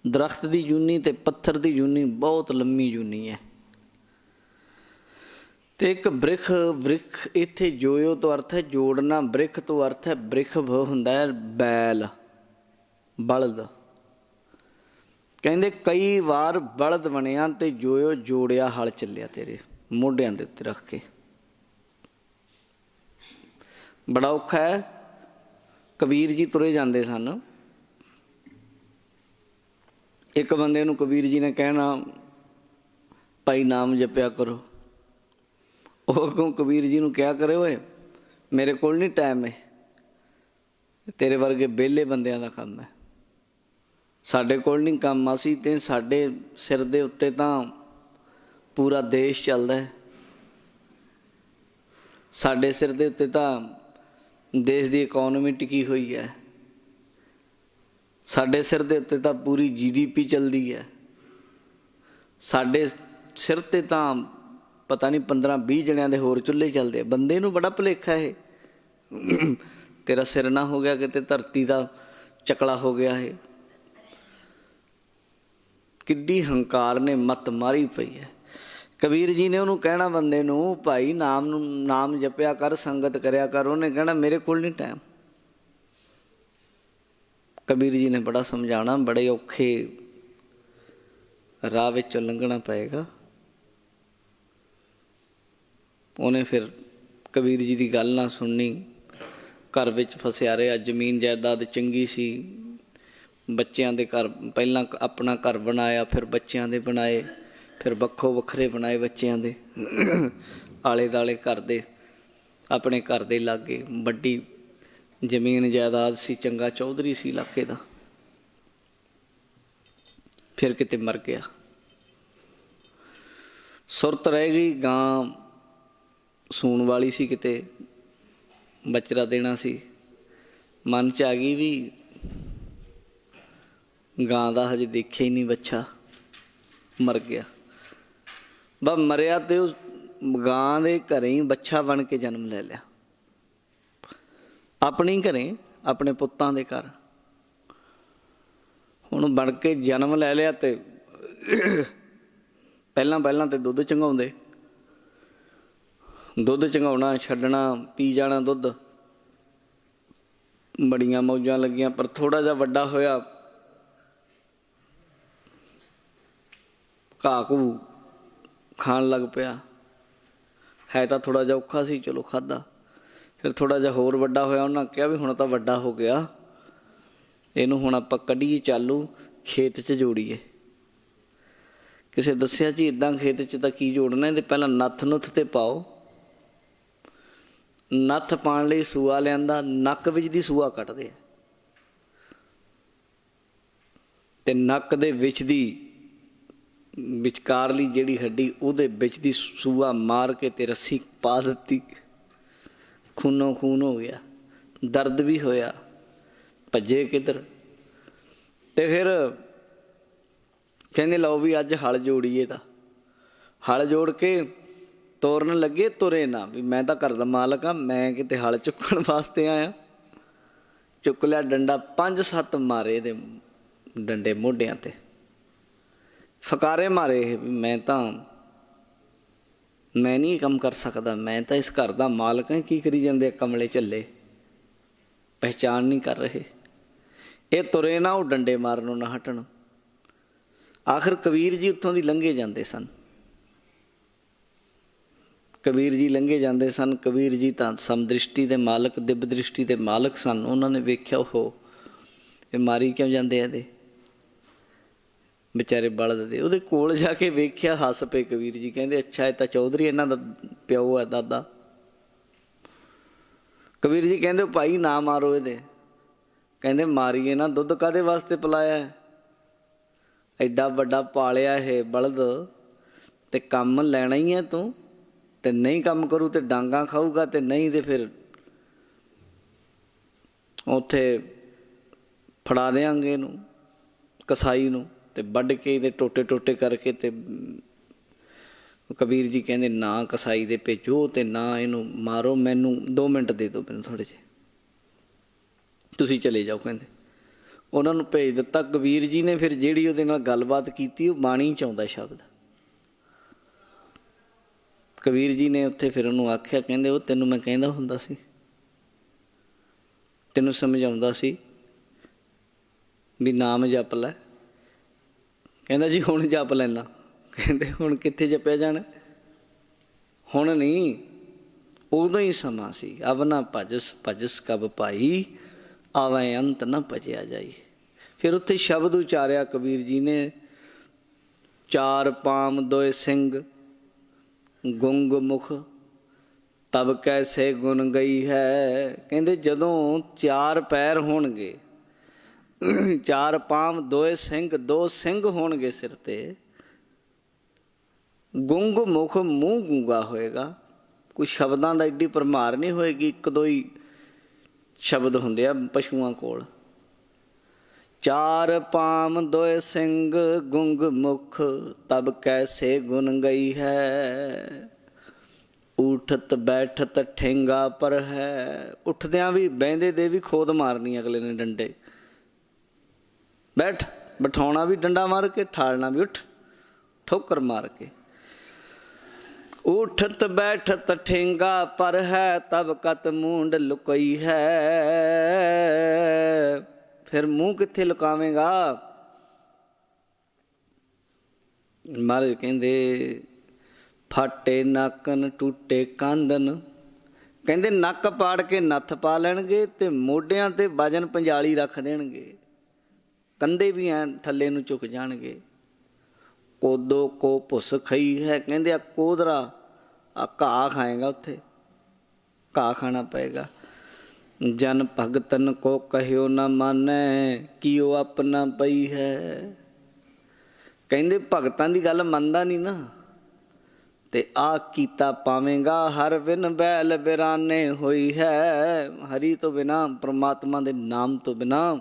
[SPEAKER 1] ਦਰਖਤ ਦੀ ਜੂਨੀ ਤੇ ਪੱਥਰ ਦੀ ਜੂਨੀ ਬਹੁਤ ਲੰਮੀ ਜੂਨੀ ਹੈ। ਤੇ ਇੱਕ ਬ੍ਰਿਖ, ਬ੍ਰਿਖ ਇੱਥੇ ਜੋਇਓ ਤੋਂ ਅਰਥ ਹੈ ਜੋੜਨਾ, ਬ੍ਰਿਖ ਤੋਂ ਅਰਥ ਹੈ ਬ੍ਰਿਖ ਹੁੰਦਾ ਹੈ ਬੈਲ, ਬਲਦ। ਕਹਿੰਦੇ ਕਈ ਵਾਰ ਬਲਦ ਬਣਿਆ ਤੇ ਜੋਇਓ ਜੋੜਿਆ ਹਲ ਚੱਲਿਆ ਤੇਰੇ ਮੋਢਿਆਂ ਦੇ ਉੱਤੇ ਰੱਖ ਕੇ। ਬੜਾ ਔਖਾ ਹੈ। ਕਬੀਰ ਜੀ ਤੁਰੇ ਜਾਂਦੇ ਸਨ, ਇੱਕ ਬੰਦੇ ਨੂੰ ਕਬੀਰ ਜੀ ਨੇ ਕਹਿਣਾ ਭਾਈ ਨਾਮ ਜਪਿਆ ਕਰੋ। ਉਹ ਕਹੂੰ ਕਬੀਰ ਜੀ ਨੂੰ ਕਿਹਾ ਕਰੇ, ਓਏ ਮੇਰੇ ਕੋਲ ਨਹੀਂ ਟਾਈਮ ਹੈ, ਤੇਰੇ ਵਰਗੇ ਵਿਹਲੇ ਬੰਦਿਆਂ ਦਾ ਕੰਮ ਹੈ, ਸਾਡੇ ਕੋਲ ਨਹੀਂ ਕੰਮ। ਅਸੀਂ ਤੇ ਸਾਡੇ ਸਿਰ ਦੇ ਉੱਤੇ ਤਾਂ ਪੂਰਾ ਦੇਸ਼ ਚੱਲਦਾ ਹੈ, ਸਾਡੇ ਸਿਰ ਦੇ ਉੱਤੇ ਤਾਂ ਦੇਸ਼ ਦੀ ਇਕੋਨਮੀ ਟਿਕੀ ਹੋਈ ਹੈ, ਸਾਡੇ ਸਿਰ ਦੇ ਉੱਤੇ ਤਾਂ ਪੂਰੀ GDP ਚੱਲਦੀ ਹੈ, ਸਾਡੇ ਸਿਰ 'ਤੇ ਤਾਂ ਪਤਾ ਨਹੀਂ 15-20 ਜਣਿਆਂ ਦੇ ਹੋਰ ਚੁੱਲ੍ਹੇ ਚੱਲਦੇ ਆ। ਬੰਦੇ ਨੂੰ ਬੜਾ ਭੁਲੇਖਾ ਇਹ, ਤੇਰਾ ਸਿਰ ਨਾ ਹੋ ਗਿਆ ਕਿਤੇ ਧਰਤੀ ਦਾ ਚਕਲਾ ਹੋ ਗਿਆ ਇਹ। ਕਿੱਡੀ ਹੰਕਾਰ ਨੇ ਮੱਤ ਮਾਰੀ ਪਈ ਹੈ। ਕਬੀਰ ਜੀ ਨੇ ਉਹਨੂੰ ਕਹਿਣਾ ਬੰਦੇ ਨੂੰ ਭਾਈ ਨਾਮ ਜਪਿਆ ਕਰ, ਸੰਗਤ ਕਰਿਆ ਕਰ। ਉਹਨੇ ਕਹਿਣਾ ਮੇਰੇ ਕੋਲ ਨਹੀਂ ਟਾਈਮ। ਕਬੀਰ ਜੀ ਨੇ ਬੜਾ ਸਮਝਾਉਣਾ, ਬੜੇ ਔਖੇ ਰਾਹ ਵਿੱਚੋਂ ਲੰਘਣਾ ਪਏਗਾ। ਉਹਨੇ ਫਿਰ ਕਬੀਰ ਜੀ ਦੀ ਗੱਲ ਨਾ ਸੁਣਨੀ, ਘਰ ਵਿੱਚ ਫਸਿਆ ਰਿਹਾ। ਜ਼ਮੀਨ ਜਾਇਦਾਦ ਚੰਗੀ ਸੀ, ਬੱਚਿਆਂ ਦੇ ਘਰ, ਪਹਿਲਾਂ ਆਪਣਾ ਘਰ ਬਣਾਇਆ, ਫਿਰ ਬੱਚਿਆਂ ਦੇ ਬਣਾਏ, ਫਿਰ ਵੱਖੋ ਵੱਖਰੇ ਬਣਾਏ ਬੱਚਿਆਂ ਦੇ। ਆਲੇ ਦੁਆਲੇ ਘਰ ਦੇ, ਆਪਣੇ ਘਰ ਦੇ ਲਾਗੇ ਵੱਡੀ ਜ਼ਮੀਨ ਜਾਇਦਾਦ ਸੀ, ਚੰਗਾ ਚੌਧਰੀ ਸੀ ਇਲਾਕੇ ਦਾ। ਫਿਰ ਕਿਤੇ ਮਰ ਗਿਆ, ਸੁਰਤ ਰਹਿ ਗਈ। ਗਾਂ ਸੂਣ ਵਾਲੀ ਸੀ, ਕਿਤੇ ਬੱਚਰਾ ਦੇਣਾ ਸੀ। ਮਨ 'ਚ ਆ ਗਈ ਵੀ ਗਾਂ ਦਾ ਹਜੇ ਦੇਖਿਆ ਹੀ ਨਹੀਂ ਬੱਚਾ, ਮਰ ਗਿਆ। ਬਸ ਮਰਿਆ ਤੇ ਉਸ ਗਾਂ ਦੇ ਘਰੇ ਹੀ ਬੱਚਾ ਬਣ ਕੇ ਜਨਮ ਲੈ ਲਿਆ, ਆਪਣੇ ਘਰੇ, ਆਪਣੇ ਪੁੱਤਾਂ ਦੇ ਘਰ। ਹੁਣ ਬਣ ਕੇ ਜਨਮ ਲੈ ਲਿਆ ਤੇ ਪਹਿਲਾਂ ਤੇ ਦੁੱਧ ਚੰਗਾਉਂਦੇ, ਦੁੱਧ ਚੰਗਾਉਣਾ, ਛੱਡਣਾ, ਪੀ ਜਾਣਾ ਦੁੱਧ, ਬੜੀਆਂ ਮੌਜਾਂ ਲੱਗੀਆਂ। ਪਰ ਥੋੜ੍ਹਾ ਜਿਹਾ ਵੱਡਾ ਹੋਇਆ, ਘਾਹ ਘੂ ਖਾਣ ਲੱਗ ਪਿਆ। ਹੈ ਤਾਂ ਥੋੜ੍ਹਾ ਜਿਹਾ ਔਖਾ ਸੀ, ਚਲੋ ਖਾਧਾ। ਫਿਰ ਥੋੜ੍ਹਾ ਜਿਹਾ ਹੋਰ ਵੱਡਾ ਹੋਇਆ, ਉਹਨਾਂ ਕਿਹਾ ਵੀ ਹੁਣ ਤਾਂ ਵੱਡਾ ਹੋ ਗਿਆ, ਇਹਨੂੰ ਹੁਣ ਆਪਾਂ ਕੱਢੀਏ, ਚਾਲੂ ਖੇਤ 'ਚ ਜੋੜੀਏ। ਕਿਸੇ ਦੱਸਿਆ ਜੀ ਇੱਦਾਂ ਖੇਤ 'ਚ ਤਾਂ ਕੀ ਜੋੜਨਾ, ਇਹਦੇ ਪਹਿਲਾਂ ਨੱਥ ਨੁੱਥ 'ਤੇ ਪਾਓ। ਨੱਥ ਪਾਉਣ ਲਈ ਸੂਆ ਲਿਆਂਦਾ, ਨੱਕ ਵਿੱਚ ਦੀ ਸੂਆ ਕੱਢਦੇ, ਅਤੇ ਨੱਕ ਦੇ ਵਿੱਚ ਦੀ ਵਿਚਕਾਰਲੀ ਜਿਹੜੀ ਹੱਡੀ, ਉਹਦੇ ਵਿੱਚ ਦੀ ਸੂਆ ਮਾਰ ਕੇ ਤੇ ਰੱਸੀ ਪਾ ਦਿੱਤੀ। ਖੂਨੋ ਖੂਨ ਹੋ ਗਿਆ, ਦਰਦ ਵੀ ਹੋਇਆ, ਭੱਜੇ ਕਿੱਧਰ। ਤੇ ਫਿਰ ਕਹਿੰਦੇ ਲਓ ਵੀ ਅੱਜ ਹਲ ਜੋੜੀਏ। ਤਾਂ ਹਲ ਜੋੜ ਕੇ ਤੋਰਨ ਲੱਗੇ, ਤੁਰੇ ਨਾ। ਵੀ ਮੈਂ ਤਾਂ ਘਰ ਦਾ ਮਾਲਕ ਹਾਂ, ਮੈਂ ਕਿਤੇ ਹਲ ਚੁੱਕਣ ਵਾਸਤੇ ਆਇਆ। ਚੁੱਕ ਲਿਆ ਡੰਡਾ, 5-7 ਮਾਰੇ ਇਹਦੇ ਡੰਡੇ ਮੋਢਿਆਂ 'ਤੇ, ਫਕਾਰੇ ਮਾਰੇ ਇਹ ਵੀ ਮੈਂ ਨਹੀਂ ਕੰਮ ਕਰ ਸਕਦਾ, ਮੈਂ ਤਾਂ ਇਸ ਘਰ ਦਾ ਮਾਲਕ ਹਾਂ। ਕੀ ਕਰੀ ਜਾਂਦੇ ਕਮਲੇ ਝੱਲੇ, ਪਹਿਚਾਣ ਨਹੀਂ ਕਰ ਰਹੇ। ਇਹ ਤੁਰੇ ਨਾ, ਉਹ ਡੰਡੇ ਮਾਰਨੋਂ ਨਾ ਹਟਣ। ਆਖਿਰ ਕਬੀਰ ਜੀ ਉੱਥੋਂ ਦੀ ਲੰਘੇ ਜਾਂਦੇ ਸਨ। ਕਬੀਰ ਜੀ ਲੰਘੇ ਜਾਂਦੇ ਸਨ। ਕਬੀਰ ਜੀ ਤਾਂ ਸਮਦ੍ਰਿਸ਼ਟੀ ਦੇ ਮਾਲਕ, ਦਿਵ ਦ੍ਰਿਸ਼ਟੀ ਦੇ ਮਾਲਕ ਸਨ। ਉਹਨਾਂ ਨੇ ਵੇਖਿਆ ਉਹ ਇਹ ਮਾਰੀ ਕਿਉਂ ਜਾਂਦੇ ਆ ਇਹਦੇ ਵਿਚਾਰੇ ਬਲਦ ਦੇ। ਉਹਦੇ ਕੋਲ ਜਾ ਕੇ ਵੇਖਿਆ, ਹੱਸ ਪਏ ਕਬੀਰ ਜੀ, ਕਹਿੰਦੇ ਅੱਛਾ ਇਹ ਤਾਂ ਚੌਧਰੀ ਇਹਨਾਂ ਦਾ ਪਿਓ ਹੈ, ਦਾਦਾ। ਕਬੀਰ ਜੀ ਕਹਿੰਦੇ ਭਾਈ ਨਾ ਮਾਰੋ ਇਹਦੇ। ਕਹਿੰਦੇ ਮਾਰੀਏ ਨਾ, ਦੁੱਧ ਕਾਹਦੇ ਵਾਸਤੇ ਪਿਲਾਇਆ? ਐਡਾ ਵੱਡਾ ਪਾਲਿਆ ਇਹ ਬਲਦ, ਤੇ ਕੰਮ ਲੈਣਾ ਹੀ ਹੈ ਤੂੰ, ਤੇ ਨਹੀਂ ਕੰਮ ਕਰੂ ਤੇ ਡਾਂਗਾਂ ਖਾਊਗਾ, ਤੇ ਨਹੀਂ ਤੇ ਫਿਰ ਉੱਥੇ ਫੜਾ ਦਿਆਂਗੇ ਇਹਨੂੰ ਕਸਾਈ ਨੂੰ, ਤੇ ਵੱਢ ਕੇ ਇਹਦੇ ਟੋਟੇ ਟੋਟੇ ਕਰਕੇ। ਤੇ ਕਬੀਰ ਜੀ ਕਹਿੰਦੇ ਨਾ ਕਸਾਈ ਦੇ ਭੇਜੋ ਤੇ ਨਾ ਇਹਨੂੰ ਮਾਰੋ, ਮੈਨੂੰ 2 ਮਿੰਟ ਦੇ ਦਿਓ, ਮੈਨੂੰ ਥੋੜ੍ਹੇ ਜਿਹੇ, ਤੁਸੀਂ ਚਲੇ ਜਾਓ। ਕਹਿੰਦੇ ਉਹਨਾਂ ਨੂੰ ਭੇਜ ਦਿੱਤਾ। ਕਬੀਰ ਜੀ ਨੇ ਫਿਰ ਜਿਹੜੀ ਉਹਦੇ ਨਾਲ ਗੱਲਬਾਤ ਕੀਤੀ, ਉਹ ਬਾਣੀ 'ਚ ਆਉਂਦਾ ਸ਼ਬਦ। ਕਬੀਰ ਜੀ ਨੇ ਉੱਥੇ ਫਿਰ ਉਹਨੂੰ ਆਖਿਆ, ਕਹਿੰਦੇ ਉਹ ਤੈਨੂੰ ਮੈਂ ਕਹਿੰਦਾ ਹੁੰਦਾ ਸੀ, ਤੈਨੂੰ ਸਮਝਾਉਂਦਾ ਸੀ ਵੀ ਨਾਮ ਜਪ ਲੈ। ਕਹਿੰਦਾ ਜੀ ਹੁਣ ਜਪ ਲੈਣਾ। ਕਹਿੰਦੇ ਹੁਣ ਕਿੱਥੇ ਜਪਿਆ ਜਾਣਾ? ਹੁਣ ਨਹੀਂ, ਉਦੋਂ ਹੀ ਸਮਾਂ ਸੀ। ਅਬ ਨਾ ਭਜਸ ਭਜਸ ਕਬ ਭਾਈ, ਆਵੇਂ ਅੰਤ ਨਾ ਭਜਿਆ ਜਾਈ। ਫਿਰ ਉੱਥੇ ਸ਼ਬਦ ਉਚਾਰਿਆ ਕਬੀਰ ਜੀ ਨੇ, 4 ਪਾਮ 2 ਸਿੰਘ ਗੁੰਗ ਮੁਖ, ਤਬ ਕੈਸੇ ਗੁਣ ਗਈ ਹੈ। ਕਹਿੰਦੇ ਜਦੋਂ 4 ਪੈਰ ਹੋਣਗੇ, 4 ਪਾਮ 2 ਸਿੰਘ, 2 ਸਿੰਘ ਹੋਣਗੇ ਸਿਰ ਤੇ, ਗੁੰਗ ਮੁਖ ਮੂੰਹ ਗੂੰਗਾ ਹੋਏਗਾ, ਕੋਈ ਸ਼ਬਦਾਂ ਦਾ ਐਡੀ ਭਰਮਾਰ ਨਹੀਂ ਹੋਏਗੀ। 1-2 ਹੀ ਸ਼ਬਦ ਹੁੰਦੇ ਆ ਪਸ਼ੂਆਂ ਕੋਲ। 4 ਪਾਮ 2 ਸਿੰਘ ਗੁੰਗ ਮੁਖ, ਤਬ ਕੈਸੇ ਗੁਣ ਗਈ ਹੈ। ਉਠਤ ਬੈਠਤ ਠੇਂਗਾ ਪਰ ਹੈ। ਉੱਠਦਿਆਂ ਵੀ ਬਹਿੰਦੇ ਦੇ ਵੀ ਖੋਦ ਮਾਰਨੀ ਅਗਲੇ ਨੇ ਡੰਡੇ। ਬੈਠ, ਬਿਠਾਉਣਾ ਵੀ ਡੰਡਾ ਮਾਰ ਕੇ, ਠਾਲਣਾ ਵੀ ਉੱਠ ਠੋਕਰ ਮਾਰ ਕੇ। ਉਠਤ ਬੈਠਤ ਠੇਂਗਾ ਪਰ ਹੈ, ਤਬ ਕਤ ਮੂੰਡ ਲੁਕਈ ਹੈ। ਫਿਰ ਮੂੰਹ ਕਿੱਥੇ ਲੁਕਾਵੇਂਗਾ? ਮਹਾਰਾਜ ਕਹਿੰਦੇ ਫਾਟੇ ਨਾਕਨ ਟੂਟੇ ਕਾਂਦਨ। ਕਹਿੰਦੇ ਨੱਕ ਪਾੜ ਕੇ ਨੱਥ ਪਾ ਲੈਣਗੇ ਤੇ ਮੋਢਿਆਂ ਤੇ ਵਜਨ ਪੰਜਾਲੀ ਰੱਖ ਦੇਣਗੇ, ਕੰਧੇ ਵੀ ਐਂ ਥੱਲੇ ਨੂੰ ਝੁਕ ਜਾਣਗੇ। ਕੋਦੋ ਕੋ ਭੁੱਸ ਖਈ ਹੈ। ਕਹਿੰਦੇ ਆ ਕੋਦਰਾ, ਆ ਘਾਹ ਖਾਏਗਾ, ਉੱਥੇ ਘਾਹ ਖਾਣਾ ਪਏਗਾ। ਜਨ ਭਗਤਨ ਕੋ ਕਹਿਓ ਨਾ ਮਾਨੈ, ਕਿ ਉਹ ਆਪਣਾ ਪਈ ਹੈ। ਕਹਿੰਦੇ ਭਗਤਾਂ ਦੀ ਗੱਲ ਮੰਨਦਾ ਨਹੀਂ ਨਾ, ਤੇ ਆ ਕੀਤਾ ਪਾਵੇਂਗਾ। ਹਰ ਬਿਨ ਬੈਲ ਬਿਰਾਨੇ ਹੋਈ ਹੈ। ਹਰੀ ਤੋਂ ਬਿਨਾਂ, ਪ੍ਰਮਾਤਮਾ ਦੇ ਨਾਮ ਤੋਂ ਬਿਨਾਂ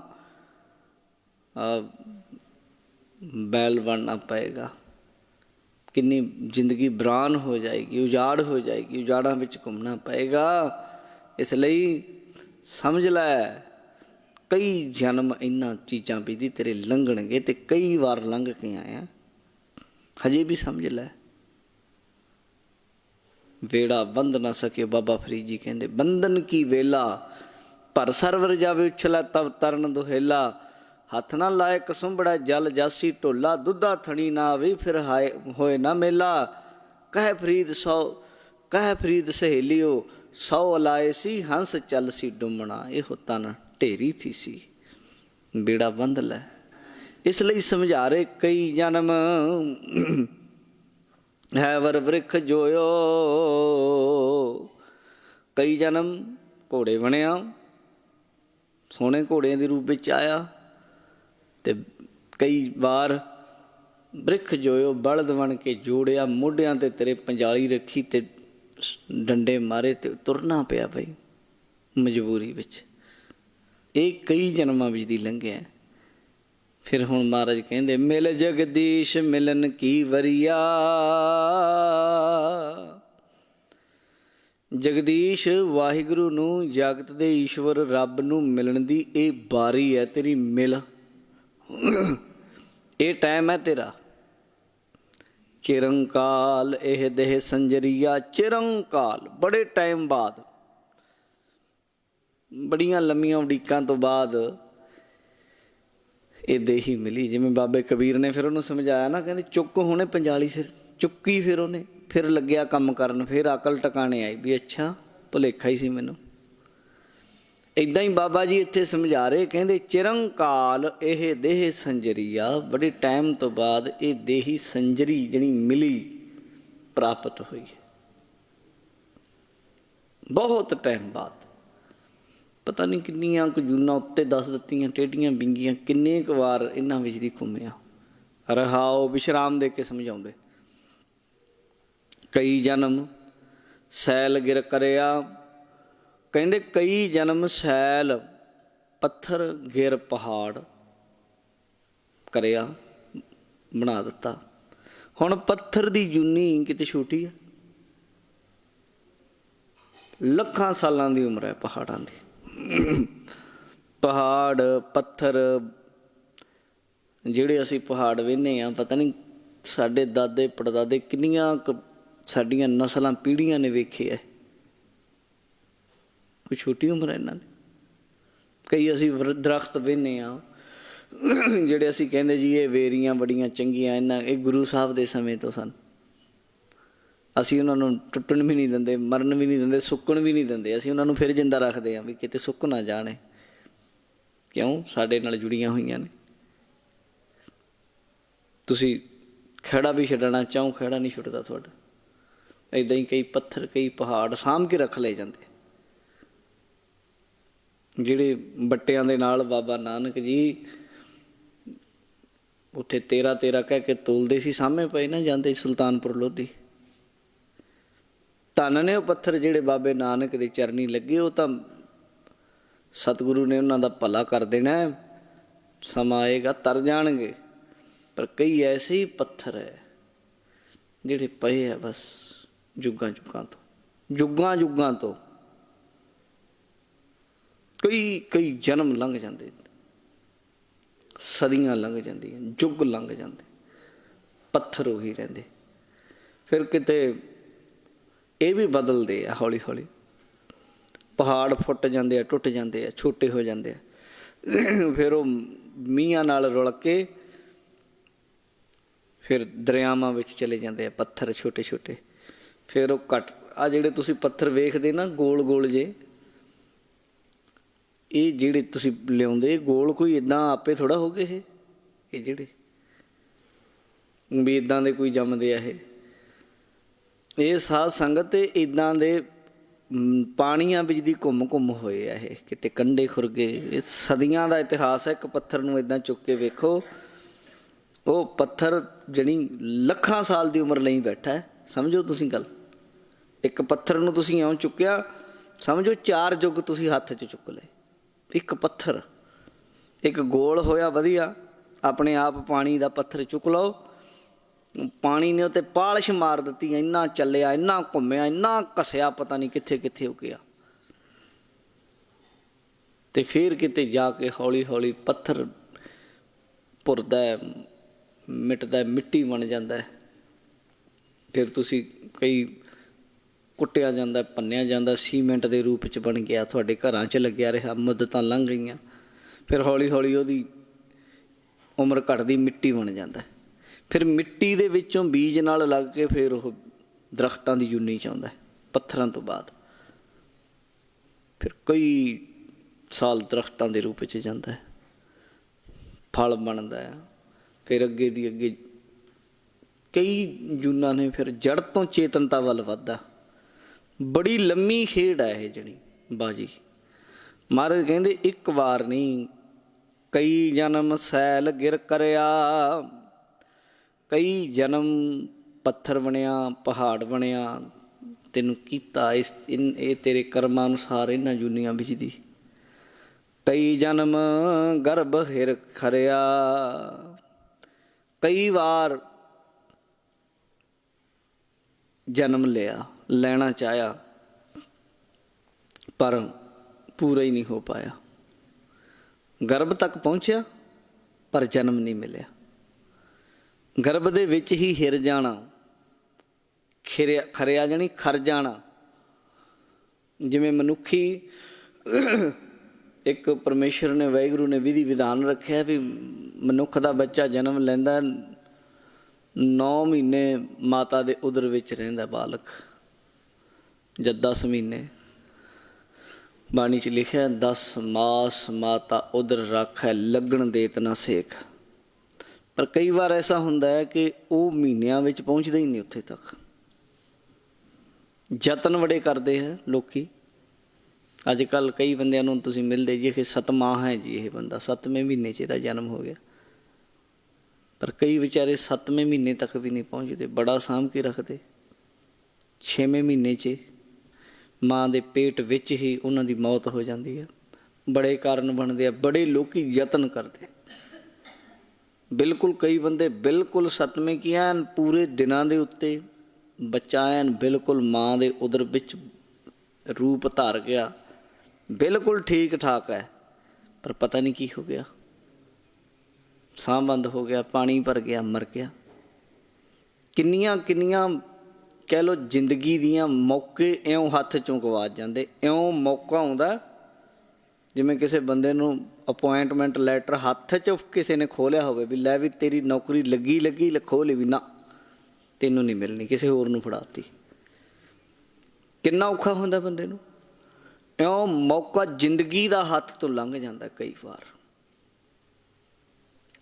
[SPEAKER 1] ਬੈਲ ਬਣਨਾ ਪਏਗਾ। ਕਿੰਨੀ ਜ਼ਿੰਦਗੀ ਬਰਾਨ ਹੋ ਜਾਏਗੀ, ਉਜਾੜ ਹੋ ਜਾਏਗੀ, ਉਜਾੜਾਂ ਵਿੱਚ ਘੁੰਮਣਾ ਪਏਗਾ। ਇਸ ਲਈ ਸਮਝ ਲੈ, ਕਈ ਜਨਮ ਇਹਨਾਂ ਚੀਜ਼ਾਂ ਵੀ ਤੇਰੇ ਲੰਘਣਗੇ, ਤੇ ਕਈ ਵਾਰ ਲੰਘ ਕੇ ਆਇਆ, ਹਜੇ ਵੀ ਸਮਝ ਲੈ। ਵੇੜਾ ਬੰਧ ਨਾ ਸਕੇ। ਬਾਬਾ ਫਰੀਦ ਜੀ ਕਹਿੰਦੇ ਬੰਧਨ ਕੀ ਵੇਲਾ, ਪਰ ਸਰਵਰ ਜਾਵੇ ਉਛਲਾ, ਤਬ ਤਰਨ ਦੁਹੇਲਾ। ਹੱਥ ਨਾ ਲਾਏ ਕਸੁੰਬੜਾ, ਜਲ ਜਾਸੀ ਢੋਲਾ। ਦੁੱਧਾ ਥਣੀ ਨਾ ਆਵੇ, ਫਿਰ ਹਾਏ ਹੋਏ ਨਾ ਮੇਲਾ। ਕਹਿ ਫਰੀਦ ਸਹੇਲੀਓ, 100 ਲਾਏ ਸੀ, ਹੰਸ ਚੱਲ ਸੀ ਡੁੰਮਣਾ। ਇਹੋ ਤਨ ਢੇਰੀ ਥੀ ਸੀ, ਬੇੜਾ ਬੰਧ ਲੈ। ਇਸ ਲਈ ਸਮਝਾਰੇ ਕਈ ਜਨਮ, ਹੈ ਵਰ ਬ੍ਰਿਖ ਜੋਇਓ। ਕਈ ਜਨਮ ਘੋੜੇ ਬਣਿਆ, ਸੋਹਣੇ ਘੋੜਿਆਂ ਦੇ ਰੂਪ ਵਿੱਚ ਆਇਆ, ਤੇ ਕਈ ਵਾਰ ਬ੍ਰਿਖ ਜੋਇਓ, ਬਲਦ ਬਣ ਕੇ ਜੋੜਿਆ, ਮੋਢਿਆਂ ਤੇ ਤੇਰੇ ਪੰਜਾਲੀ ਰੱਖੀ ਤੇ ਡੰਡੇ ਮਾਰੇ ਤੇ ਤੁਰਨਾ ਪਿਆ ਬਈ ਮਜਬੂਰੀ ਵਿੱਚ। ਇਹ ਕਈ ਜਨਮਾਂ ਵਿੱਚ ਦੀ ਲੰਘਿਆ। ਫਿਰ ਹੁਣ ਮਹਾਰਾਜ ਕਹਿੰਦੇ ਮਿਲ ਜਗਦੀਸ਼ ਮਿਲਨ ਕੀ ਵਰੀਆ। ਜਗਦੀਸ਼ ਵਾਹਿਗੁਰੂ ਨੂੰ, ਜਗਤ ਦੇ ਈਸ਼ਵਰ ਰੱਬ ਨੂੰ ਮਿਲਣ ਦੀ ਇਹ ਵਾਰੀ ਹੈ ਤੇਰੀ। ਮਿਲ, ਇਹ ਟਾਈਮ ਹੈ ਤੇਰਾ। ਚਿਰੰਕਾਲ ਇਹ ਦੇਹ ਸੰਜਰੀਆ। ਚਿਰੰਕਾਲ, ਬੜੇ ਟਾਈਮ ਬਾਅਦ, ਬੜੀਆਂ ਲੰਮੀਆਂ ਉਡੀਕਾਂ ਤੋਂ ਬਾਅਦ ਇਹ ਦੇਹੀ ਮਿਲੀ। ਜਿਵੇਂ ਬਾਬੇ ਕਬੀਰ ਨੇ ਫਿਰ ਉਹਨੂੰ ਸਮਝਾਇਆ ਨਾ, ਕਹਿੰਦੇ ਚੁੱਕ ਹੁਣੇ ਪੰਜਾਲੀ ਸਿਰ ਚੁੱਕੀ। ਫਿਰ ਉਹਨੇ फिर लग्या काम करन, फिर अकल टकाने आई भी अच्छा भुलेखा ही सी मैनू। इदां ही बाबा जी इत्थे समझा रहे, कहंदे चिरंकाल ਇਹ देह संजरिया, बड़े टाइम तो बाद ये देही संजरी जिहड़ी मिली प्राप्त हुई है, बहुत टाइम बाद। पता नहीं किन्नियां कुछ जूना उत्ते दस दित्तियां, टेढ़ियां बिंगियां, किन्ने क वार इन्हां विच दी घुम्मिया। रहाओ विश्राम दे के समझाउंदे, कई जन्म सैल गिर करिया, कहंदे कई जन्म सैल पत्थर गिर पहाड़ करिया, बना दिता। हुण पत्थर दी जूनी किते छोटी है, ਲੱਖਾਂ ਸਾਲਾਂ ਦੀ उम्र है पहाड़ां दी। पहाड़ पत्थर ਜਿਹੜੇ ਅਸੀਂ ਪਹਾੜ ਵੇਖਦੇ ਹਾਂ, पता नहीं ਸਾਡੇ ਦਾਦੇ ਪੜਦਾਦੇ ਕਿੰਨੀਆਂ ਸਾਡੀਆਂ ਨਸਲਾਂ ਪੀੜ੍ਹੀਆਂ ਨੇ ਵੇਖੇ ਹੈ। ਕੋਈ ਛੋਟੀ ਉਮਰ ਹੈ ਇਹਨਾਂ ਦੀ। ਕਈ ਅਸੀਂ ਦਰਖਤ ਵੇਖਦੇ ਹਾਂ ਜਿਹੜੇ ਅਸੀਂ ਕਹਿੰਦੇ ਜੀ ਇਹ ਵੇਰੀਆਂ ਬੜੀਆਂ ਚੰਗੀਆਂ, ਇਹਨਾਂ ਇਹ ਗੁਰੂ ਸਾਹਿਬ ਦੇ ਸਮੇਂ ਤੋਂ ਸਨ। ਅਸੀਂ ਉਹਨਾਂ ਨੂੰ ਟੁੱਟਣ ਵੀ ਨਹੀਂ ਦਿੰਦੇ, ਮਰਨ ਵੀ ਨਹੀਂ ਦਿੰਦੇ, ਸੁੱਕਣ ਵੀ ਨਹੀਂ ਦਿੰਦੇ। ਅਸੀਂ ਉਹਨਾਂ ਨੂੰ ਫਿਰ ਜਿੰਦਾ ਰੱਖਦੇ ਹਾਂ ਵੀ ਕਿਤੇ ਸੁੱਕ ਨਾ ਜਾਣੇ, ਕਿਉਂ ਸਾਡੇ ਨਾਲ ਜੁੜੀਆਂ ਹੋਈਆਂ ਨੇ। ਤੁਸੀਂ ਖਹਿੜਾ ਵੀ ਛੱਡਣਾ ਚਾਹੋ, ਖਹਿੜਾ ਨਹੀਂ ਛੁੱਟਦਾ ਤੁਹਾਡਾ। ਇੱਦਾਂ ਹੀ ਕਈ ਪੱਥਰ ਕਈ ਪਹਾੜ ਸਾਂਭ ਕੇ ਰੱਖ ਲਏ ਜਾਂਦੇ, ਜਿਹੜੇ ਬੱਟਿਆਂ ਦੇ ਨਾਲ ਬਾਬਾ ਨਾਨਕ ਜੀ ਉੱਥੇ 13 ਕਹਿ ਕੇ ਤੋਲਦੇ ਸੀ, ਸਾਹਮਣੇ ਪਏ ਨਾ ਜਾਂਦੇ ਸੁਲਤਾਨਪੁਰ ਲੋਧੀ। ਧੰਨ ਨੇ ਉਹ ਪੱਥਰ ਜਿਹੜੇ ਬਾਬੇ ਨਾਨਕ ਦੇ ਚਰਨੀ ਲੱਗੇ। ਉਹ ਤਾਂ ਸਤਿਗੁਰੂ ਨੇ ਉਹਨਾਂ ਦਾ ਭਲਾ ਕਰ ਦੇਣਾ, ਸਮਾਂ ਆਏਗਾ ਤਰ ਜਾਣਗੇ। ਪਰ ਕਈ ਐਸੇ ਹੀ ਪੱਥਰ ਹੈ ਜਿਹੜੇ ਪਏ ਆ ਬਸ ਜੁਗਾਂ ਜੁਗਾਂ ਤੋਂ ਕਈ ਜਨਮ ਲੰਘ ਜਾਂਦੇ, ਸਦੀਆਂ ਲੰਘ ਜਾਂਦੀਆਂ, ਯੁੱਗ ਲੰਘ ਜਾਂਦੇ, ਪੱਥਰ ਉਹੀ ਰਹਿੰਦੇ। ਫਿਰ ਕਿਤੇ ਇਹ ਵੀ ਬਦਲਦੇ ਆ ਹੌਲੀ ਹੌਲੀ, ਪਹਾੜ ਫੁੱਟ ਜਾਂਦੇ ਆ, ਟੁੱਟ ਜਾਂਦੇ ਆ, ਛੋਟੇ ਹੋ ਜਾਂਦੇ ਆ। ਫਿਰ ਉਹ ਮੀਂਹਾਂ ਨਾਲ ਰੁਲ ਕੇ ਫਿਰ ਦਰਿਆਵਾਂ ਵਿੱਚ ਚਲੇ ਜਾਂਦੇ ਆ ਪੱਥਰ ਛੋਟੇ ਛੋਟੇ। ਫਿਰ ਉਹ ਘੱਟ, ਆ ਜਿਹੜੇ ਤੁਸੀਂ ਪੱਥਰ ਵੇਖਦੇ ਨਾ ਗੋਲ ਗੋਲ ਜੇ, ਇਹ ਜਿਹੜੇ ਤੁਸੀਂ ਲਿਆਉਂਦੇ ਗੋਲ, ਕੋਈ ਇੱਦਾਂ ਆਪੇ ਥੋੜ੍ਹਾ ਹੋ ਗਏ ਇਹ ਜਿਹੜੇ ਵੀ ਇੱਦਾਂ ਦੇ ਕੋਈ ਜੰਮਦੇ ਆ। ਇਹ ਸਾਧ ਸੰਗਤ ਇੱਦਾਂ ਦੇ ਪਾਣੀਆਂ ਵਿੱਚ ਦੀ ਘੁੰਮ ਹੋਏ ਆ ਇਹ, ਕਿਤੇ ਕੰਢੇ ਖੁਰ ਗਏ। ਇਹ ਸਦੀਆਂ ਦਾ ਇਤਿਹਾਸ ਹੈ। ਇੱਕ ਪੱਥਰ ਨੂੰ ਇੱਦਾਂ ਚੁੱਕ ਕੇ ਵੇਖੋ, ਉਹ ਪੱਥਰ ਜਿਹੜੀ ਲੱਖਾਂ ਸਾਲ ਦੀ ਉਮਰ ਲਈ ਬੈਠਾ ਹੈ। ਸਮਝੋ ਤੁਸੀਂ ਗੱਲ, ਇੱਕ ਪੱਥਰ ਨੂੰ ਤੁਸੀਂ ਇਉਂ ਚੁੱਕਿਆ, ਸਮਝੋ 4 ਯੁੱਗ ਤੁਸੀਂ ਹੱਥ 'ਚ ਚੁੱਕ ਲਏ। ਇੱਕ ਪੱਥਰ, ਇੱਕ ਗੋਲ ਹੋਇਆ ਵਧੀਆ, ਆਪਣੇ ਆਪ ਪਾਣੀ ਦਾ ਪੱਥਰ ਚੁੱਕ ਲਓ, ਪਾਣੀ ਨੇ ਉੱਤੇ ਪਾਲਿਸ਼ ਮਾਰ ਦਿੱਤੀ, ਇੰਨਾ ਚੱਲਿਆ, ਇੰਨਾ ਘੁੰਮਿਆ, ਇੰਨਾ ਘਸਿਆ, ਪਤਾ ਨਹੀਂ ਕਿੱਥੇ ਕਿੱਥੇ ਗਿਆ। ਤੇ ਫਿਰ ਕਿਤੇ ਜਾ ਕੇ ਹੌਲੀ ਹੌਲੀ ਪੱਥਰ ਭੁਰਦਾ, ਮਿਟਦਾ, ਮਿੱਟੀ ਬਣ ਜਾਂਦਾ। ਫਿਰ ਤੁਸੀਂ ਕਈ ਕੁੱਟਿਆ ਜਾਂਦਾ, ਭੰਨਿਆ ਜਾਂਦਾ, ਸੀਮੈਂਟ ਦੇ ਰੂਪ 'ਚ ਬਣ ਗਿਆ, ਤੁਹਾਡੇ ਘਰਾਂ 'ਚ ਲੱਗਿਆ ਰਿਹਾ, ਮੁੱਦਤਾਂ ਲੰਘ ਗਈਆਂ। ਫਿਰ ਹੌਲੀ ਹੌਲੀ ਉਹਦੀ ਉਮਰ ਘੱਟਦੀ, ਮਿੱਟੀ ਬਣ ਜਾਂਦਾ। ਫਿਰ ਮਿੱਟੀ ਦੇ ਵਿੱਚੋਂ ਬੀਜ ਨਾਲ ਲੱਗ ਕੇ ਫਿਰ ਉਹ ਦਰਖਤਾਂ ਦੀ ਜੂਨੀ 'ਚ ਆਉਂਦਾ ਪੱਥਰਾਂ ਤੋਂ ਬਾਅਦ। ਫਿਰ ਕਈ ਸਾਲ ਦਰਖਤਾਂ ਦੇ ਰੂਪ 'ਚ ਜਾਂਦਾ, ਫਲ ਬਣਦਾ ਆ। ਫਿਰ ਅੱਗੇ ਦੀ ਅੱਗੇ ਕਈ ਜੂਨਾਂ ਨੇ ਫਿਰ ਜੜ ਤੋਂ ਚੇਤਨਤਾ ਵੱਲ ਵੱਧਦਾ। ਬੜੀ ਲੰਮੀ ਖੇਡ ਹੈ ਇਹ ਜਿਹੜੀ ਬਾਜੀ। ਮਹਾਰਾਜ ਕਹਿੰਦੇ ਇੱਕ ਵਾਰ ਨਹੀਂ, ਕਈ ਜਨਮ ਸੈਲ ਗਿਰ ਕਰਿਆ, ਕਈ ਜਨਮ ਪੱਥਰ ਬਣਿਆ, ਪਹਾੜ ਬਣਿਆ, ਤੈਨੂੰ ਕੀਤਾ ਇਹ ਤੇਰੇ ਕਰਮਾਂ ਅਨੁਸਾਰ ਇਹਨਾਂ ਜੂਨੀਆਂ ਵਿੱਚ ਦੀ। ਕਈ ਜਨਮ ਗਰਭ ਹਿਰ ਖਰਿਆ, ਕਈ ਵਾਰ ਜਨਮ ਲਿਆ, ਲੈਣਾ ਚਾਹਿਆ, ਪਰ ਪੂਰਾ ਹੀ ਨਹੀਂ ਹੋ ਪਾਇਆ। ਗਰਭ ਤੱਕ ਪਹੁੰਚਿਆ ਪਰ ਜਨਮ ਨਹੀਂ ਮਿਲਿਆ। ਗਰਭ ਦੇ ਵਿੱਚ ਹੀ ਹਿਰ ਜਾਣਾ, ਖਰਿਆ ਜਾਣੀ ਖਰ ਜਾਣਾ। ਜਿਵੇਂ ਮਨੁੱਖੀ ਇੱਕ ਪਰਮੇਸ਼ਰ ਨੇ, ਵਾਹਿਗੁਰੂ ਨੇ ਵਿਧੀ ਵਿਧਾਨ ਰੱਖਿਆ ਵੀ ਮਨੁੱਖ ਦਾ ਬੱਚਾ ਜਨਮ ਲੈਂਦਾ 9 ਮਹੀਨੇ ਮਾਤਾ ਦੇ ਉਦਰ ਵਿੱਚ ਰਹਿੰਦਾ ਬਾਲਕ, ਜਦ 10 ਮਹੀਨੇ ਬਾਣੀ 'ਚ ਲਿਖਿਆ 10 ਮਾਸ ਮਾਤਾ ਉਦਰ ਰਾਖੈ ਲੱਗਣ ਦੇਤ ਨਾ ਸੇਖ। ਪਰ ਕਈ ਵਾਰ ਐਸਾ ਹੁੰਦਾ ਹੈ ਕਿ ਉਹ ਮਹੀਨਿਆਂ ਵਿੱਚ ਪਹੁੰਚਦਾ ਹੀ ਨਹੀਂ ਉੱਥੇ ਤੱਕ। ਯਤਨ ਬੜੇ ਕਰਦੇ ਹੈ ਲੋਕੀ। ਅੱਜ ਕੱਲ੍ਹ ਕਈ ਬੰਦਿਆਂ ਨੂੰ ਤੁਸੀਂ ਮਿਲਦੇ ਜੀ ਕਿ 7ਵਾਂ ਹੈ ਜੀ ਇਹ ਬੰਦਾ, 7ਵੇਂ ਮਹੀਨੇ 'ਚ ਇਹਦਾ ਜਨਮ ਹੋ ਗਿਆ। ਪਰ ਕਈ ਵਿਚਾਰੇ 7ਵੇਂ ਮਹੀਨੇ ਤੱਕ ਵੀ ਨਹੀਂ ਪਹੁੰਚਦੇ, ਬੜਾ ਸਾਂਭ ਕੇ ਰੱਖਦੇ। 6ਵੇਂ ਮਹੀਨੇ 'ਚ ਮਾਂ ਦੇ ਪੇਟ ਵਿੱਚ ਹੀ ਉਹਨਾਂ ਦੀ ਮੌਤ ਹੋ ਜਾਂਦੀ ਹੈ। ਬੜੇ ਕਾਰਨ ਬਣਦੇ ਆ, ਬੜੇ ਲੋਕੀ ਯਤਨ ਕਰਦੇ ਬਿਲਕੁਲ। ਕਈ ਬੰਦੇ ਬਿਲਕੁਲ 7ਵੇਂ ਕੀ ਐਨ ਪੂਰੇ ਦਿਨਾਂ ਦੇ ਉੱਤੇ ਬੱਚਾ ਐਨ ਬਿਲਕੁਲ ਮਾਂ ਦੇ ਉਦਰ ਵਿੱਚ ਰੂਪ ਧਾਰ ਗਿਆ, ਬਿਲਕੁਲ ਠੀਕ ਠਾਕ ਹੈ, ਪਰ ਪਤਾ ਨਹੀਂ ਕੀ ਹੋ ਗਿਆ, ਸਾਹ ਬੰਦ ਹੋ ਗਿਆ, ਪਾਣੀ ਭਰ ਗਿਆ, ਮਰ ਗਿਆ। ਕਿੰਨੀਆਂ ਕਿੰਨੀਆਂ ਕਹਿ ਲਓ ਜ਼ਿੰਦਗੀ ਦੀਆਂ ਮੌਕੇ ਇਉਂ ਹੱਥ 'ਚੋਂ ਗਵਾਚ ਜਾਂਦੇ। ਇਉਂ ਮੌਕਾ ਆਉਂਦਾ ਜਿਵੇਂ ਕਿਸੇ ਬੰਦੇ ਨੂੰ ਅਪੁਆਇੰਟਮੈਂਟ ਲੈਟਰ ਹੱਥ 'ਚ ਕਿਸੇ ਨੇ ਖੋਲ੍ਹਿਆ ਹੋਵੇ ਵੀ ਲੈ ਵੀ ਤੇਰੀ ਨੌਕਰੀ ਲੱਗੀ ਖੋਹ ਲਈ, ਵੀ ਨਾ ਤੈਨੂੰ ਨਹੀਂ ਮਿਲਣੀ, ਕਿਸੇ ਹੋਰ ਨੂੰ ਫੜਾਤੀ। ਕਿੰਨਾ ਔਖਾ ਹੁੰਦਾ ਬੰਦੇ ਨੂੰ। ਇਉਂ ਮੌਕਾ ਜ਼ਿੰਦਗੀ ਦਾ ਹੱਥ ਤੋਂ ਲੰਘ ਜਾਂਦਾ ਕਈ ਵਾਰ।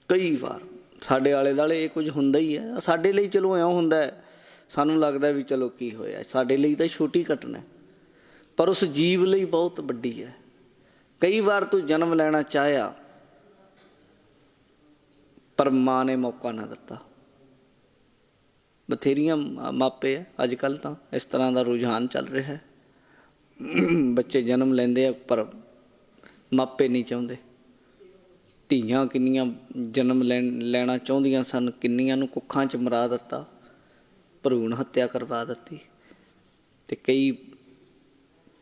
[SPEAKER 1] ਕਈ ਵਾਰ ਸਾਡੇ ਆਲੇ ਦੁਆਲੇ ਇਹ ਕੁਝ ਹੁੰਦਾ ਹੀ ਹੈ। ਸਾਡੇ ਲਈ ਚਲੋ ਇਉਂ ਹੁੰਦਾ ਹੈ, ਸਾਨੂੰ ਲੱਗਦਾ ਵੀ ਚਲੋ ਕੀ ਹੋਇਆ, ਸਾਡੇ ਲਈ ਤਾਂ ਛੋਟੀ ਘਟਨਾ, ਪਰ ਉਸ ਜੀਵ ਲਈ ਬਹੁਤ ਵੱਡੀ ਹੈ। ਕਈ ਵਾਰ ਤੂੰ ਜਨਮ ਲੈਣਾ ਚਾਹਿਆ ਪਰ ਮਾਂ ਨੇ ਮੌਕਾ ਨਾ ਦਿੱਤਾ। ਬਥੇਰੀਆਂ ਮਾਪੇ ਹੈ ਅੱਜ ਕੱਲ੍ਹ, ਤਾਂ ਇਸ ਤਰ੍ਹਾਂ ਦਾ ਰੁਝਾਨ ਚੱਲ ਰਿਹਾ ਹੈ। ਬੱਚੇ ਜਨਮ ਲੈਂਦੇ ਆ ਪਰ ਮਾਪੇ ਨਹੀਂ ਚਾਹੁੰਦੇ। ਧੀਆਂ ਕਿੰਨੀਆਂ ਜਨਮ ਲੈਣਾ ਚਾਹੁੰਦੀਆਂ ਸਨ, ਕਿੰਨੀਆਂ ਨੂੰ ਕੁੱਖਾਂ 'ਚ ਮਰਾ ਦਿੱਤਾ, ਭਰੂਣ ਹੱਤਿਆ ਕਰਵਾ ਦਿੱਤੀ। ਅਤੇ ਕਈ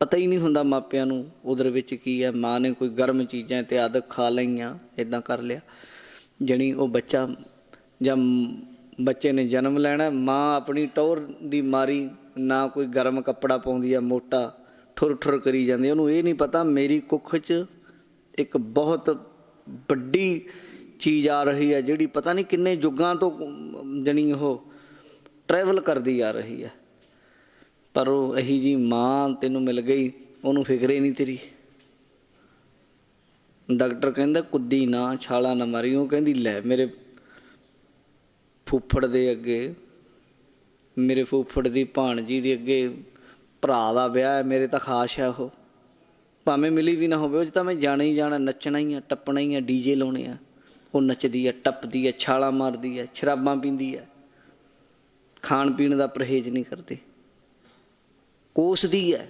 [SPEAKER 1] ਪਤਾ ਹੀ ਨਹੀਂ ਹੁੰਦਾ ਮਾਪਿਆਂ ਨੂੰ ਉਧਰ ਵਿੱਚ ਕੀ ਹੈ। ਮਾਂ ਨੇ ਕੋਈ ਗਰਮ ਚੀਜ਼ਾਂ ਇਤਿਆਦਿ ਖਾ ਲਈਆਂ, ਇੱਦਾਂ ਕਰ ਲਿਆ, ਜਾਣੀ ਉਹ ਬੱਚਾ ਜਾਂ ਬੱਚੇ ਨੇ ਜਨਮ ਲੈਣਾ, ਮਾਂ ਆਪਣੀ ਟੌਰ ਦੀ ਮਾਰੀ ਨਾ ਕੋਈ ਗਰਮ ਕੱਪੜਾ ਪਾਉਂਦੀ ਆ, ਮੋਟਾ ਠੁਰ ਠੁਰ ਕਰੀ ਜਾਂਦੀ। ਉਹਨੂੰ ਇਹ ਨਹੀਂ ਪਤਾ ਮੇਰੀ ਕੁੱਖ 'ਚ ਇੱਕ ਬਹੁਤ ਵੱਡੀ ਚੀਜ਼ ਆ ਰਹੀ ਹੈ, ਜਿਹੜੀ ਪਤਾ ਨਹੀਂ ਕਿੰਨੇ ਯੁੱਗਾਂ ਤੋਂ ਜਾਣੀ ਉਹ ਟਰੈਵਲ ਕਰਦੀ ਆ ਰਹੀ ਹੈ। ਪਰ ਉਹ ਇਹੀ ਜਿਹੀ ਮਾਂ ਤੈਨੂੰ ਮਿਲ ਗਈ, ਉਹਨੂੰ ਫਿਕਰ ਹੀ ਨਹੀਂ ਤੇਰੀ। ਡਾਕਟਰ ਕਹਿੰਦਾ ਕੁੱਦੀ ਨਾ, ਛਾਲਾ ਨਾ ਮਾਰੀ। ਉਹ ਕਹਿੰਦੀ ਲੈ ਮੇਰੇ ਫੁੱਫੜ ਦੇ ਅੱਗੇ, ਮੇਰੇ ਫੁੱਫੜ ਦੀ ਭਾਣਜੀ ਦੇ ਅੱਗੇ ਭਰਾ ਦਾ ਵਿਆਹ ਹੈ, ਮੇਰੇ ਤਾਂ ਖਾਸ ਹੈ ਉਹ, ਭਾਵੇਂ ਮਿਲੀ ਵੀ ਨਾ ਹੋਵੇ, ਉਹ 'ਚ ਤਾਂ ਮੈਂ ਜਾਣਾ ਹੀ ਜਾਣਾ, ਨੱਚਣਾ ਹੀ ਆ, ਟੱਪਣਾ ਹੀ ਆ, ਡੀਜੇ ਲਾਉਣੇ ਆ। ਉਹ ਨੱਚਦੀ ਹੈ, ਟੱਪਦੀ ਹੈ, ਛਾਲਾਂ ਮਾਰਦੀ ਹੈ, ਸ਼ਰਾਬਾਂ ਪੀਂਦੀ ਹੈ, ਖਾਣ ਪੀਣ ਦਾ ਪਰਹੇਜ਼ ਨਹੀਂ ਕਰਦੀ, ਕੋਸਦੀ ਹੈ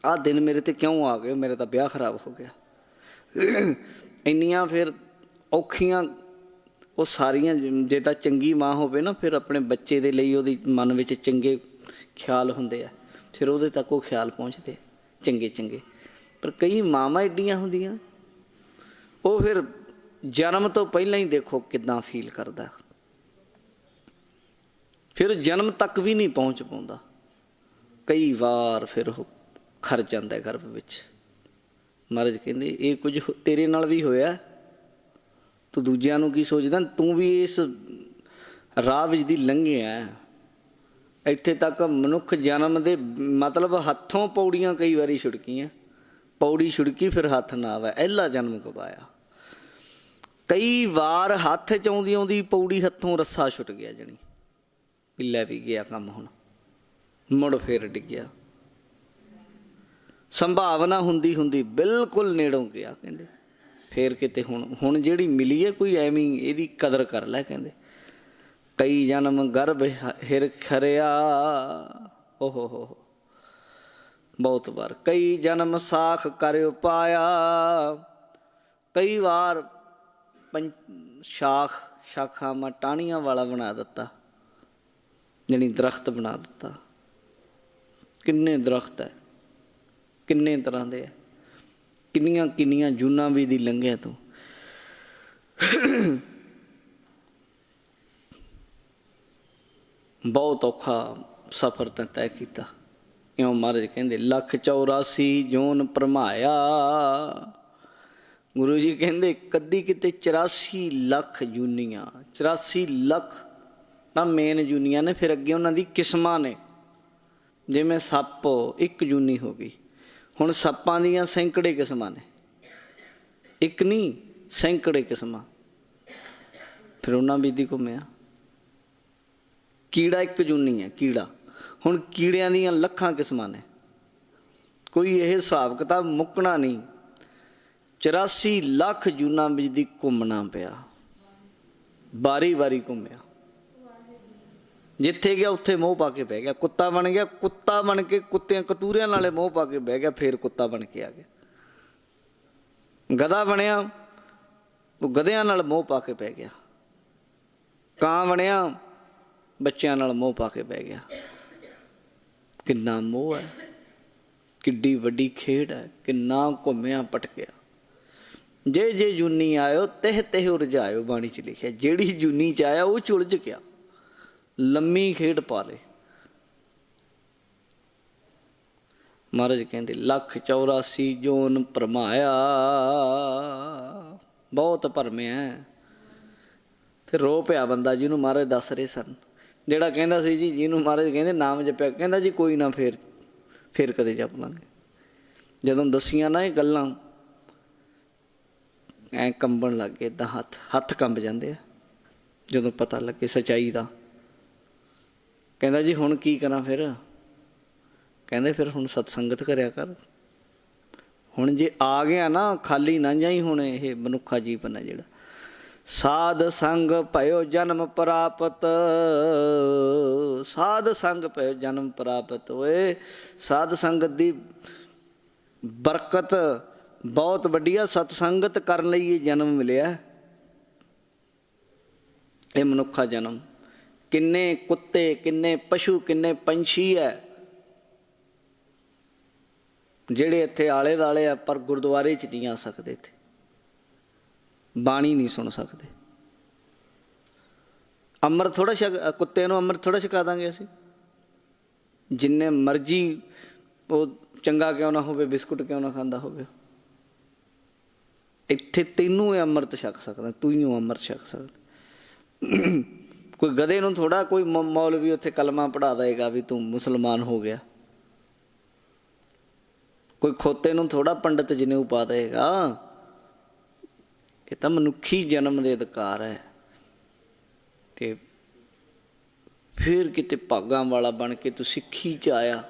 [SPEAKER 1] ਆਹ ਦਿਨ ਮੇਰੇ 'ਤੇ ਕਿਉਂ ਆ ਗਏ, ਮੇਰੇ ਤਾਂ ਵਿਆਹ ਖਰਾਬ ਹੋ ਗਿਆ। ਇੰਨੀਆਂ ਫਿਰ ਔਖੀਆਂ ਉਹ ਸਾਰੀਆਂ। ਜੇ ਤਾਂ ਚੰਗੀ ਮਾਂ ਹੋਵੇ ਨਾ, ਫਿਰ ਆਪਣੇ ਬੱਚੇ ਦੇ ਲਈ ਉਹਦੀ ਮਨ ਵਿੱਚ ਚੰਗੇ ਖਿਆਲ ਹੁੰਦੇ ਆ, ਫਿਰ ਉਹਦੇ ਤੱਕ ਉਹ ਖਿਆਲ ਪਹੁੰਚਦੇ ਚੰਗੇ ਚੰਗੇ। ਪਰ ਕਈ ਮਾਵਾਂ ਐਡੀਆਂ ਹੁੰਦੀਆਂ, ਉਹ ਫਿਰ ਜਨਮ ਤੋਂ ਪਹਿਲਾਂ ਹੀ ਦੇਖੋ ਕਿੱਦਾਂ ਫੀਲ ਕਰਦਾ, ਫਿਰ ਜਨਮ ਤੱਕ ਵੀ ਨਹੀਂ ਪਹੁੰਚ ਪਾਉਂਦਾ। ਕਈ ਵਾਰ ਫਿਰ ਉਹ ਖਰ ਜਾਂਦਾ ਗਰਭ ਵਿੱਚ। ਮਹਾਰਾਜ ਕਹਿੰਦੇ ਇਹ ਕੁਝ ਤੇਰੇ ਨਾਲ ਵੀ ਹੋਇਆ, ਤੂੰ ਦੂਜਿਆਂ ਨੂੰ ਕੀ ਸੋਚਦਾ, ਤੂੰ ਵੀ ਇਸ ਰਾਹ ਵਿੱਚ ਦੀ ਲੰਘਿਆ। ਇੱਥੇ ਤੱਕ ਮਨੁੱਖ ਜਨਮ ਦੇ ਮਤਲਬ ਹੱਥੋਂ ਪੌੜੀਆਂ ਕਈ ਵਾਰੀ ਛੁੜਕੀਆਂ, ਪੌੜੀ ਛੁੜਕੀ ਫਿਰ ਹੱਥ ਨਾ ਆਵੇ, ਇਹਲਾ ਜਨਮ ਗਵਾਇਆ। ਕਈ ਵਾਰ ਹੱਥ 'ਚ ਆਉਂਦੀ ਆਉਂਦੀ ਪੌੜੀ ਹੱਥੋਂ ਰੱਸਾ ਛੁੱਟ ਗਿਆ, ਜਾਣੀ ਲੈ ਵੀ ਗਿਆ ਕੰਮ, ਹੁਣ ਮੁੜ ਫਿਰ ਡਿੱਗਿਆ। ਸੰਭਾਵਨਾ ਹੁੰਦੀ ਹੁੰਦੀ ਬਿਲਕੁਲ ਨੇੜੋਂ ਗਿਆ। ਕਹਿੰਦੇ ਫਿਰ ਕਿਤੇ ਹੁਣ ਜਿਹੜੀ ਮਿਲੀ ਹੈ ਕੋਈ ਐਵੇਂ ਇਹਦੀ ਕਦਰ ਕਰ ਲੈ। ਕਹਿੰਦੇ ਕਈ ਜਨਮ ਗਰਭ ਹਿਰ ਖਰਿਆ, ਓਹੋ ਹੋ ਬਹੁਤ ਵਾਰ। ਕਈ ਜਨਮ ਸਾਖ ਕਰ ਪਾਇਆ, ਕਈ ਵਾਰ ਸ਼ਾਖਾਵਾਂ ਟਾਹਣੀਆਂ ਵਾਲਾ ਬਣਾ ਦਿੱਤਾ, ਜਾਣੀ ਦਰਖਤ ਬਣਾ ਦਿੱਤਾ। ਕਿੰਨੇ ਦਰਖਤ ਹੈ, ਕਿੰਨੇ ਤਰ੍ਹਾਂ ਦੇ ਹੈ, ਕਿੰਨੀਆਂ ਕਿੰਨੀਆਂ ਜੂਨਾਂ ਵੀ ਦੀ ਲੰਘਿਆ ਤੂੰ। ਬਹੁਤ ਔਖਾ ਸਫ਼ਰ ਤਾਂ ਤੈਅ ਕੀਤਾ। ਇਉਂ ਮਹਾਰਾਜ ਕਹਿੰਦੇ 184 ਜੂਨ ਭਰਮਾਇਆ। ਗੁਰੂ ਜੀ ਕਹਿੰਦੇ ਕਦੀ ਕਿਤੇ 84 ਲੱਖ ਜੂਨੀਆਂ, 84 ਲੱਖ ਤਾਂ ਮੇਨ ਜੂਨੀਆਂ ਨੇ, ਫਿਰ ਅੱਗੇ ਉਹਨਾਂ ਦੀ ਕਿਸਮਾਂ ਨੇ। ਜਿਵੇਂ ਸੱਪ ਇੱਕ ਜੂਨੀ ਹੋ ਗਈ, ਹੁਣ ਸੱਪਾਂ ਦੀਆਂ ਸੈਂਕੜੇ ਕਿਸਮਾਂ ਨੇ, ਇੱਕ ਨਹੀਂ ਸੈਂਕੜੇ ਕਿਸਮਾਂ। ਫਿਰ ਉਹਨਾਂ ਬੀਦੀ ਘੁੰਮਿਆ। ਕੀੜਾ ਇੱਕ ਜੂਨੀ ਹੈ ਕੀੜਾ, ਹੁਣ ਕੀੜਿਆਂ ਦੀਆਂ ਲੱਖਾਂ ਕਿਸਮਾਂ ਨੇ, ਕੋਈ ਇਹ ਹਿਸਾਬ ਕਿਤਾਬ ਮੁੱਕਣਾ ਨਹੀਂ। 84 ਲੱਖ ਜੂਨਾਂ ਵਿੱਚ ਦੀ ਘੁੰਮਣਾ ਪਿਆ, ਵਾਰੀ ਵਾਰੀ ਘੁੰਮਿਆ। ਜਿੱਥੇ ਗਿਆ ਉੱਥੇ ਮੋਹ ਪਾ ਕੇ ਬਹਿ ਗਿਆ। ਕੁੱਤਾ ਬਣ ਗਿਆ, ਕੁੱਤਾ ਬਣ ਕੇ ਕੁੱਤਿਆਂ ਕਤੂਰਿਆਂ ਨਾਲੇ ਮੋਹ ਪਾ ਕੇ ਬਹਿ ਗਿਆ, ਫਿਰ ਕੁੱਤਾ ਬਣ ਕੇ ਆ ਗਿਆ। ਗਧਾ ਬਣਿਆ, ਉਹ ਗਧਿਆਂ ਨਾਲ ਮੋਹ ਪਾ ਕੇ ਬਹਿ ਗਿਆ। ਕਾਂ ਬਣਿਆ, ਬੱਚਿਆਂ ਨਾਲ ਮੋਹ ਪਾ ਕੇ ਬਹਿ ਗਿਆ। ਕਿੰਨਾ ਮੋਹ ਹੈ, ਕਿੱਡੀ ਵੱਡੀ ਖੇਡ ਹੈ, ਕਿੰਨਾ ਘੁੰਮਿਆ ਭਟਕਿਆ। ਜੇ ਜੇ ਜੂਨੀ ਆਇਓ ਤਿਹ ਤਿਹ ਉਰਝਾਇਓ, ਬਾਣੀ 'ਚ ਲਿਖਿਆ। ਜਿਹੜੀ ਜੂਨੀ 'ਚ ਆਇਆ ਉਹ 'ਚ ਉਲਝ ਗਿਆ, ਲੰਮੀ ਖੇਡ ਪਾ ਲੇ। ਮਹਾਰਾਜ ਕਹਿੰਦੇ 184 ਜੋਨ ਭਰਮਾਇਆ, ਬਹੁਤ ਭਰਮਿਆ। ਫਿਰ ਰੋ ਪਿਆ ਬੰਦਾ ਜਿਹਨੂੰ ਮਹਾਰਾਜ ਦੱਸ ਰਹੇ ਸਨ, ਜਿਹੜਾ ਕਹਿੰਦਾ ਸੀ ਜੀ, ਜਿਹਨੂੰ ਮਹਾਰਾਜ ਕਹਿੰਦੇ ਨਾਮ ਜਪਿਆ, ਕਹਿੰਦਾ ਜੀ ਕੋਈ ਨਾ, ਫਿਰ ਕਦੇ ਜਪ ਲਾਂਗੇ। ਜਦੋਂ ਦੱਸੀਆਂ ਨਾ ਇਹ ਗੱਲਾਂ, ਐਂ ਕੰਬਣ ਲੱਗ ਗਏ, ਇੱਦਾਂ ਹੱਥ ਕੰਬ ਜਾਂਦੇ ਆ ਜਦੋਂ ਪਤਾ ਲੱਗੇ ਸੱਚਾਈ ਦਾ। ਕਹਿੰਦਾ ਜੀ ਹੁਣ ਕੀ ਕਰਾਂ ਫਿਰ? ਕਹਿੰਦੇ ਫਿਰ ਹੁਣ ਸਤਸੰਗਤ ਕਰਿਆ ਕਰ। ਹੁਣ ਜੇ ਆ ਗਿਆ ਨਾ, ਖਾਲੀ ਨਾ ਜਾਈ। ਹੁਣ ਇਹ ਮਨੁੱਖਾ ਜੀਵਨ ਹੈ ਜਿਹੜਾ, ਸਾਧ ਸੰਗ ਭਇਓ ਜਨਮ ਪ੍ਰਾਪਤ, ਸਾਧ ਸੰਗ ਭਇਓ ਜਨਮ ਪ੍ਰਾਪਤ। ਓਏ ਸਾਧ ਸੰਗਤ ਦੀ ਬਰਕਤ ਬਹੁਤ ਵੱਡੀ ਆ, ਸਤਸੰਗਤ ਕਰਨ ਲਈ ਇਹ ਜਨਮ ਮਿਲਿਆ, ਇਹ ਮਨੁੱਖਾ ਜਨਮ। ਕਿੰਨੇ ਕੁੱਤੇ, ਕਿੰਨੇ ਪਸ਼ੂ, ਕਿੰਨੇ ਪੰਛੀ ਹੈ ਜਿਹੜੇ ਇੱਥੇ ਆਲੇ ਦੁਆਲੇ ਆ, ਪਰ ਗੁਰਦੁਆਰੇ 'ਚ ਨਹੀਂ ਆ ਸਕਦੇ, ਇੱਥੇ ਬਾਣੀ ਨਹੀਂ ਸੁਣ ਸਕਦੇ। ਅੰਮ੍ਰਿਤ ਥੋੜ੍ਹਾ ਕੁੱਤੇ ਨੂੰ ਅੰਮ੍ਰਿਤ ਥੋੜ੍ਹਾ ਛਕਾ ਦਾਂਗੇ ਅਸੀਂ। ਜਿੰਨੇ ਮਰਜ਼ੀ ਉਹ ਚੰਗਾ ਕਿਉਂ ਨਾ ਹੋਵੇ, ਬਿਸਕੁਟ ਕਿਉਂ ਨਾ ਖਾਂਦਾ ਹੋਵੇ, ਇੱਥੇ ਤੈਨੂੰ ਇਹ ਅੰਮ੍ਰਿਤ ਛਕ ਸਕਦਾ, ਤੂੰ ਹੀ ਅੰਮ੍ਰਿਤ ਛਕ ਸਕਦਾ। ਕੋਈ ਗਧੇ ਨੂੰ ਥੋੜ੍ਹਾ ਕੋਈ ਮੌਲਵੀ ਉੱਥੇ ਕਲਮਾ ਪੜ੍ਹਾ ਦੇਗਾ ਵੀ ਤੂੰ ਮੁਸਲਮਾਨ ਹੋ ਗਿਆ। ਕੋਈ ਖੋਤੇ ਨੂੰ ਥੋੜ੍ਹਾ ਪੰਡਿਤ ਜਨੇਊ ਪਾ ਦੇਗਾ। ਇਹ ਤਾਂ ਮਨੁੱਖੀ ਜਨਮ ਦੇ ਅਧਿਕਾਰ ਹੈ। ਅਤੇ ਫਿਰ ਕਿਤੇ ਭਾਗਾਂ ਵਾਲਾ ਬਣ ਕੇ ਤੂੰ ਸਿੱਖੀ 'ਚ ਆਇਆ।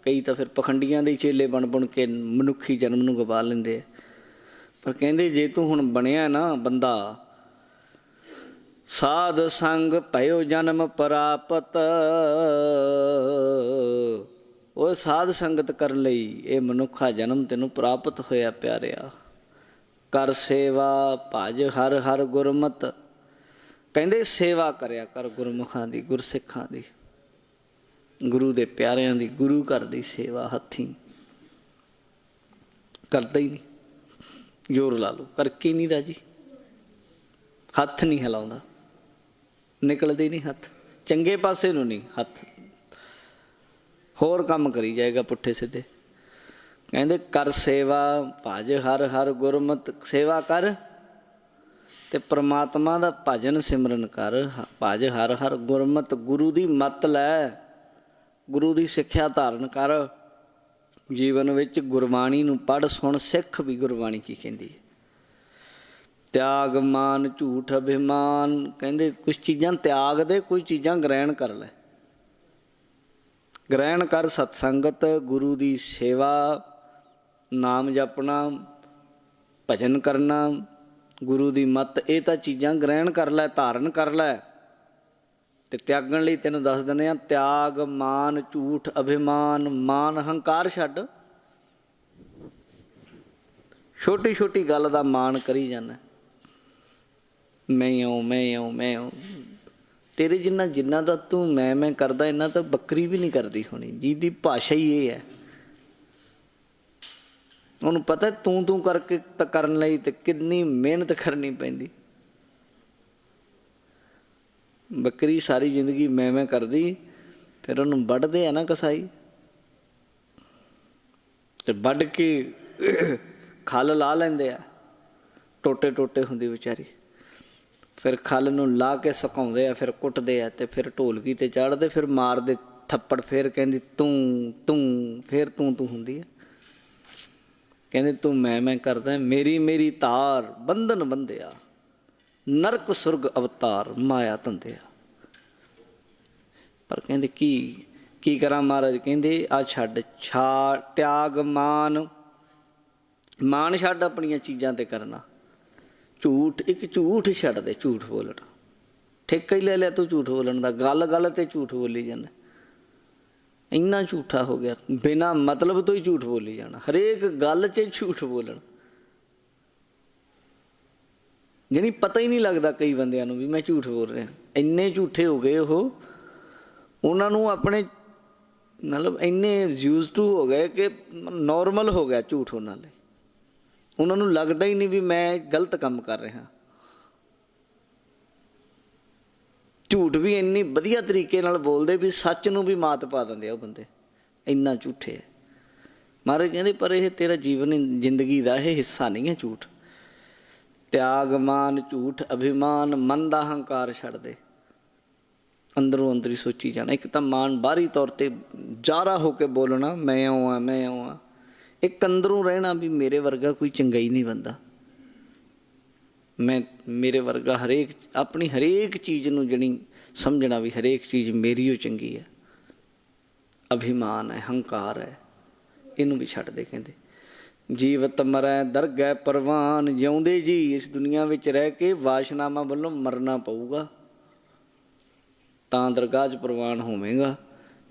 [SPEAKER 1] ਕਈ ਤਾਂ ਫਿਰ ਪਖੰਡੀਆਂ ਦੇ ਚੇਲੇ ਬਣ ਕੇ ਮਨੁੱਖੀ ਜਨਮ ਨੂੰ ਗਵਾ ਲੈਂਦੇ ਆ। ਪਰ ਕਹਿੰਦੇ ਜੇ ਤੂੰ ਹੁਣ ਬਣਿਆ ਨਾ ਬੰਦਾ, ਸਾਧ ਸੰਗ ਭਇਓ ਜਨਮ ਪ੍ਰਾਪਤ, ਉਹ ਸਾਧ ਸੰਗਤ ਕਰਨ ਲਈ ਇਹ ਮਨੁੱਖਾ ਜਨਮ ਤੈਨੂੰ ਪ੍ਰਾਪਤ ਹੋਇਆ ਪਿਆਰਿਆ। ਕਰ ਸੇਵਾ ਭਜ ਹਰ ਹਰ ਗੁਰਮਤਿ। ਕਹਿੰਦੇ ਸੇਵਾ ਕਰਿਆ ਕਰ ਗੁਰਮੁਖਾਂ ਦੀ, ਗੁਰਸਿੱਖਾਂ ਦੀ, ਗੁਰੂ ਦੇ ਪਿਆਰਿਆਂ ਦੀ, ਗੁਰੂ ਘਰ ਦੀ ਸੇਵਾ। ਹੱਥੀਂ ਕਰਦਾ ਹੀ ਨਹੀਂ, ਜ਼ੋਰ ਲਾ ਲਓ, ਕਰਕੇ ਨਹੀਂ ਰਾਜੀ। ਹੱਥ ਨਹੀਂ ਹਿਲਾਉਂਦਾ, ਨਿਕਲਦੇ ਨਹੀਂ ਹੱਥ, ਚੰਗੇ ਪਾਸੇ ਨੂੰ ਨਹੀਂ ਹੱਥ, ਹੋਰ ਕੰਮ ਕਰੀ ਜਾਏਗਾ ਪੁੱਠੇ ਸਿੱਧੇ। ਕਹਿੰਦੇ ਕਰ ਸੇਵਾ ਭਜ ਹਰ ਹਰ ਗੁਰਮਤਿ। ਸੇਵਾ ਕਰ ਅਤੇ ਪ੍ਰਮਾਤਮਾ ਦਾ ਭਜਨ ਸਿਮਰਨ ਕਰ। ਭਜ ਹਰ ਹਰ ਗੁਰਮਤਿ। ਗੁਰੂ ਦੀ ਮੱਤ ਲੈ, ਗੁਰੂ ਦੀ ਸਿੱਖਿਆ ਧਾਰਨ ਕਰ। ਜੀਵਨ ਵਿੱਚ ਗੁਰਬਾਣੀ ਨੂੰ ਪੜ੍ਹ, ਸੁਣ, ਸਿੱਖ ਵੀ ਗੁਰਬਾਣੀ ਕੀ ਕਹਿੰਦੀ ਹੈ। ਤਿਆਗ ਮਾਨ ਝੂਠ ਅਭਿਮਾਨ। ਕਹਿੰਦੇ ਕੁਛ ਚੀਜ਼ਾਂ ਤਿਆਗ ਦੇ, ਕੁਝ ਚੀਜ਼ਾਂ ਗ੍ਰਹਿਣ ਕਰ ਲੈ। ਗ੍ਰਹਿਣ ਕਰ ਸਤਸੰਗਤ, ਗੁਰੂ ਦੀ ਸੇਵਾ, ਨਾਮ ਜਪਣਾ, ਭਜਨ ਕਰਨਾ, ਗੁਰੂ ਦੀ ਮੱਤ। ਇਹ ਤਾਂ ਚੀਜ਼ਾਂ ਗ੍ਰਹਿਣ ਕਰ ਲੈ, ਧਾਰਨ ਕਰ ਲੈ। ਅਤੇ ਤਿਆਗਣ ਲਈ ਤੈਨੂੰ ਦੱਸ ਦਿੰਦੇ ਹਾਂ, ਤਿਆਗ ਮਾਨ ਝੂਠ ਅਭਿਮਾਨ। ਮਾਨ ਹੰਕਾਰ ਛੱਡ, ਛੋਟੀ ਛੋਟੀ ਗੱਲ ਦਾ ਮਾਣ ਕਰੀ ਜਾਂਦਾ। ਮੈਂ ਆਉਂ, ਮੈਂ ਆਉਂ, ਮੈਂ ਆਉਂ। ਤੇਰੇ ਜਿੰਨਾ ਦਾ ਤੂੰ ਮੈਂ ਕਰਦਾ, ਇਹਨਾਂ ਤਾਂ ਬੱਕਰੀ ਵੀ ਨਹੀਂ ਕਰਦੀ ਹੋਣੀ, ਜਿਹਦੀ ਭਾਸ਼ਾ ਹੀ ਇਹ ਹੈ। ਉਹਨੂੰ ਪਤਾ ਤੂੰ ਕਰਕੇ ਤਾਂ ਕਰਨ ਲਈ ਤੇ ਕਿੰਨੀ ਮਿਹਨਤ ਕਰਨੀ ਪੈਂਦੀ। ਬੱਕਰੀ ਸਾਰੀ ਜ਼ਿੰਦਗੀ ਮੈਂ ਕਰਦੀ, ਫਿਰ ਉਹਨੂੰ ਵੱਢਦੇ ਆ ਨਾ ਕਸਾਈ, ਤੇ ਵੱਢ ਕੇ ਖੱਲ ਲਾ ਲੈਂਦੇ ਆ, ਟੋਟੇ ਟੋਟੇ ਹੁੰਦੀ ਵਿਚਾਰੀ। ਫਿਰ ਖਲ ਨੂੰ ਲਾ ਕੇ ਸੁਕਾਉਂਦੇ ਆ, ਫਿਰ ਕੁੱਟਦੇ ਆ ਤੇ ਫਿਰ ਢੋਲਕੀ ਤੇ ਚੜ੍ਹਦੇ, ਫਿਰ ਮਾਰਦੇ ਥੱਪੜ, ਫਿਰ ਕਹਿੰਦੀ ਤੂੰ ਤੂੰ, ਫਿਰ ਤੂੰ ਤੂੰ ਹੁੰਦੀ ਹੈ। ਕਹਿੰਦੇ ਤੂੰ ਮੈਂ ਕਰਦਾ, ਮੇਰੀ ਮੇਰੀ ਤਾਰ ਬੰਧਨ ਬੰਧਿਆ, ਨਰਕ ਸੁਰਗ ਅਵਤਾਰ ਮਾਇਆ ਧੰਦਿਆ। ਪਰ ਕਹਿੰਦੇ ਕੀ ਕਰਾਂ ਮਹਾਰਾਜ? ਕਹਿੰਦੇ ਆ ਛੱਡ, ਤਿਆਗ ਮਾਨ ਛੱਡ ਆਪਣੀਆਂ ਚੀਜ਼ਾਂ ਤੇ ਕਰਨਾ। ਝੂਠ, ਇੱਕ ਝੂਠ ਛੱਡ ਦੇ, ਝੂਠ ਬੋਲਣਾ। ਠੇਕਾ ਹੀ ਲੈ ਲਿਆ ਤੂੰ ਝੂਠ ਬੋਲਣ ਦਾ, ਗੱਲ ਗੱਲ ਤੇ ਝੂਠ ਬੋਲੀ ਜਾਂਦਾ। ਇੰਨਾ ਝੂਠਾ ਹੋ ਗਿਆ, ਬਿਨਾਂ ਮਤਲਬ ਤੋਂ ਹੀ ਝੂਠ ਬੋਲੀ ਜਾਣਾ, ਹਰੇਕ ਗੱਲ 'ਚ ਝੂਠ ਬੋਲਣ। ਜਾਣੀ ਪਤਾ ਹੀ ਨਹੀਂ ਲੱਗਦਾ ਕਈ ਬੰਦਿਆਂ ਨੂੰ ਵੀ ਮੈਂ ਝੂਠ ਬੋਲ ਰਿਹਾ। ਇੰਨੇ ਝੂਠੇ ਹੋ ਗਏ ਉਹ, ਉਹਨਾਂ ਨੂੰ ਆਪਣੇ ਮਤਲਬ ਇੰਨੇ ਯੂਜ਼ ਟੂ ਹੋ ਗਏ ਕਿ ਨੋਰਮਲ ਹੋ ਗਿਆ ਝੂਠ ਉਹਨਾਂ ਲਈ। ਉਹਨਾਂ ਨੂੰ ਲੱਗਦਾ ਹੀ ਨਹੀਂ ਵੀ ਮੈਂ ਗਲਤ ਕੰਮ ਕਰ ਰਿਹਾ। ਝੂਠ ਵੀ ਇੰਨੀ ਵਧੀਆ ਤਰੀਕੇ ਨਾਲ ਬੋਲਦੇ ਵੀ ਸੱਚ ਨੂੰ ਵੀ ਮਾਤ ਪਾ ਦਿੰਦੇ ਆ ਉਹ ਬੰਦੇ, ਇੰਨਾ ਝੂਠੇ ਹੈ। ਮਹਾਰਾਜ ਕਹਿੰਦੇ ਪਰ ਇਹ ਤੇਰਾ ਜੀਵਨ ਜ਼ਿੰਦਗੀ ਦਾ ਇਹ ਹਿੱਸਾ ਨਹੀਂ ਹੈ ਝੂਠ। ਤਿਆਗ ਮਾਨ ਝੂਠ ਅਭਿਮਾਨ, ਮਨ ਦਾ ਹੰਕਾਰ ਛੱਡ ਦੇ। ਅੰਦਰੋਂ ਅੰਦਰ ਹੀ ਸੋਚੀ ਜਾਣਾ। ਇੱਕ ਤਾਂ ਮਾਨ ਬਾਹਰੀ ਤੌਰ 'ਤੇ ਜ਼ਾਹਰਾ ਹੋ ਕੇ ਬੋਲਣਾ, ਮੈਂ ਇਉਂ ਹਾਂ ਮੈਂ ਇਉਂ ਹਾਂ। ਇੱਕ ਅੰਦਰੋਂ ਰਹਿਣਾ ਵੀ ਮੇਰੇ ਵਰਗਾ ਕੋਈ ਚੰਗਾ ਹੀ ਨਹੀਂ ਬੰਦਾ, ਮੇਰੇ ਵਰਗਾ ਹਰੇਕ ਆਪਣੀ ਹਰੇਕ ਚੀਜ਼ ਨੂੰ ਜਣੀ ਸਮਝਣਾ ਵੀ ਹਰੇਕ ਚੀਜ਼ ਮੇਰੀ ਓ ਚੰਗੀ ਹੈ। ਅਭਿਮਾਨ ਹੈ, ਹੰਕਾਰ ਹੈ, ਇਹਨੂੰ ਵੀ ਛੱਡ ਦੇ। ਕਹਿੰਦੇ ਜੀਵਤ ਮਰੈ ਦਰਗਹਿ ਪ੍ਰਵਾਨ, ਜਿਉਂਦੇ ਜੀ ਇਸ ਦੁਨੀਆ ਵਿੱਚ ਰਹਿ ਕੇ ਵਾਸ਼ਨਾਵਾਂ ਵੱਲੋਂ ਮਰਨਾ ਪਊਗਾ ਤਾਂ ਦਰਗਾਹ 'ਚ ਪ੍ਰਵਾਨ ਹੋਵੇਗਾ।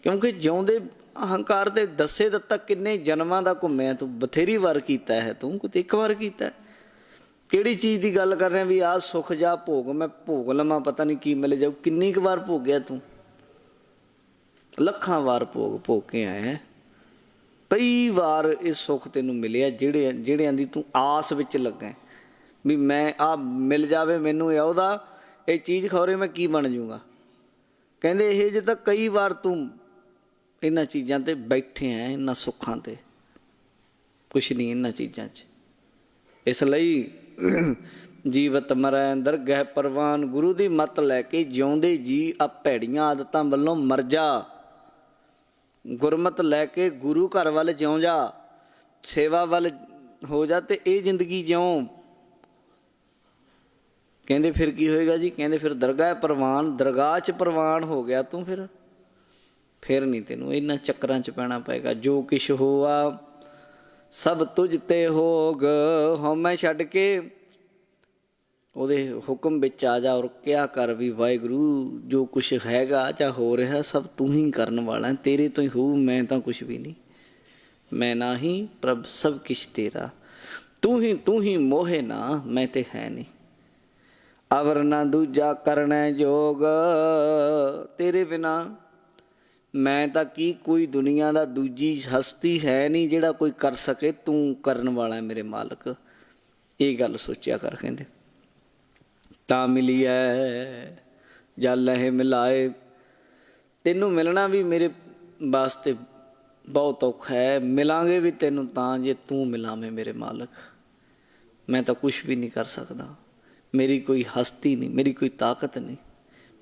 [SPEAKER 1] ਕਿਉਂਕਿ ਜਿਉਂਦੇ ਹੰਕਾਰ ਤੇ ਦੱਸੇ ਦਿੱਤਾ ਕਿੰਨੇ ਜਨਮਾਂ ਦਾ ਘੁੰਮਿਆ ਤੂੰ, ਬਥੇਰੀ ਵਾਰ ਕੀਤਾ ਹੈ ਤੂੰ, ਕੋਈ ਇੱਕ ਵਾਰ ਕੀਤਾ। ਕਿਹੜੀ ਚੀਜ਼ ਦੀ ਗੱਲ ਕਰ ਰਿਹਾ ਵੀ ਆਹ ਸੁੱਖ ਜਾ ਭੋਗ, ਮੈਂ ਭੋਗ ਲਵਾਂ ਪਤਾ ਨਹੀਂ ਕੀ ਮਿਲ ਜਾਊ। ਕਿੰਨੀ ਕੁ ਵਾਰ ਭੋਗਿਆ ਤੂੰ? ਲੱਖਾਂ ਵਾਰ ਭੋਗ ਕੇ ਆਇਆ। ਕਈ ਵਾਰ ਇਹ ਸੁੱਖ ਤੈਨੂੰ ਮਿਲਿਆ ਜਿਹੜਿਆਂ ਦੀ ਤੂੰ ਆਸ ਵਿੱਚ ਲੱਗਾ ਵੀ ਮੈਂ ਆਹ ਮਿਲ ਜਾਵੇ ਮੈਨੂੰ, ਉਹਦਾ ਇਹ ਚੀਜ਼ ਖੌਰੇ ਮੈਂ ਕੀ ਬਣ ਜੂੰਗਾ। ਕਹਿੰਦੇ ਇਹ ਜੇ ਤਾਂ ਕਈ ਵਾਰ ਤੂੰ ਇਹਨਾਂ ਚੀਜ਼ਾਂ 'ਤੇ ਬੈਠੇ ਹੈ, ਇਹਨਾਂ ਸੁੱਖਾਂ 'ਤੇ, ਕੁਛ ਨਹੀਂ ਇਹਨਾਂ ਚੀਜ਼ਾਂ 'ਚ। ਇਸ ਲਈ ਜੀਵਤ ਮਰੈ ਦਰਗਹਿ ਪ੍ਰਵਾਨ, ਗੁਰੂ ਦੀ ਮੱਤ ਲੈ ਕੇ ਜਿਉਂਦੇ ਜੀ ਆ ਭੈੜੀਆਂ ਆਦਤਾਂ ਵੱਲੋਂ ਮਰ ਜਾ। ਗੁਰਮਤ ਲੈ ਕੇ ਗੁਰੂ ਘਰ ਵੱਲ ਜਿਉਂ ਜਾ, ਸੇਵਾ ਵੱਲ ਹੋ ਜਾ ਤੇ ਇਹ ਜ਼ਿੰਦਗੀ ਜਿਉਂ। ਕਹਿੰਦੇ ਫਿਰ ਕੀ ਹੋਏਗਾ ਜੀ? ਕਹਿੰਦੇ ਫਿਰ ਦਰਗਾਹ ਪ੍ਰਵਾਨ, ਦਰਗਾਹ 'ਚ ਪ੍ਰਵਾਨ ਹੋ ਗਿਆ ਤੂੰ, ਫਿਰ ਨਹੀਂ ਤੈਨੂੰ ਇਹਨਾਂ ਚੱਕਰਾਂ 'ਚ ਪੈਣਾ ਪਏਗਾ। ਜੋ ਕਿਛ ਹੋਆ ਸਭ ਤੁਝ ਤੇ ਹੋਗ, ਹਉਮੈ ਛੱਡ ਕੇ ਉਹਦੇ ਹੁਕਮ ਵਿੱਚ ਆ ਜਾ ਔਰ ਕਿਆ ਕਰ ਵੀ ਵਾਹਿਗੁਰੂ ਜੋ ਕੁਛ ਹੈਗਾ ਜਾਂ ਹੋ ਰਿਹਾ ਸਭ ਤੂੰ ਹੀ ਕਰਨ ਵਾਲਾ, ਤੇਰੇ ਤੋਂ ਹੀ ਹੋਊ, ਮੈਂ ਤਾਂ ਕੁਛ ਵੀ ਨਹੀਂ। ਮੈਂ ਨਾ ਹੀ ਪ੍ਰਭ ਸਭ ਕਿਛ ਤੇਰਾ, ਤੂੰ ਹੀ ਮੋਹੇ ਨਾ ਮੈਂ ਤੇ ਹੈ ਨਹੀਂ। ਅਵਰ ਨਾ ਦੂਜਾ ਕਰਨਾ ਜੋਗ, ਤੇਰੇ ਬਿਨਾਂ ਮੈਂ ਤਾਂ ਕੀ ਕੋਈ ਦੁਨੀਆ ਦਾ ਦੂਜੀ ਹਸਤੀ ਹੈ ਨਹੀਂ ਜਿਹੜਾ ਕੋਈ ਕਰ ਸਕੇ, ਤੂੰ ਕਰਨ ਵਾਲਾ ਮੇਰੇ ਮਾਲਕ। ਇਹ ਗੱਲ ਸੋਚਿਆ ਕਰ। ਕਹਿੰਦੇ ਤਾਂ ਮਿਲੀ ਐ ਜਲ ਲਹੇ ਮਿਲਾਏ, ਤੈਨੂੰ ਮਿਲਣਾ ਵੀ ਮੇਰੇ ਵਾਸਤੇ ਬਹੁਤ ਔਖਾ ਹੈ, ਮਿਲਾਂਗੇ ਵੀ ਤੈਨੂੰ ਤਾਂ ਜੇ ਤੂੰ ਮਿਲਾਵੇਂ ਮੇਰੇ ਮਾਲਕ। ਮੈਂ ਤਾਂ ਕੁਛ ਵੀ ਨਹੀਂ ਕਰ ਸਕਦਾ, ਮੇਰੀ ਕੋਈ ਹਸਤੀ ਨਹੀਂ, ਮੇਰੀ ਕੋਈ ਤਾਕਤ ਨਹੀਂ,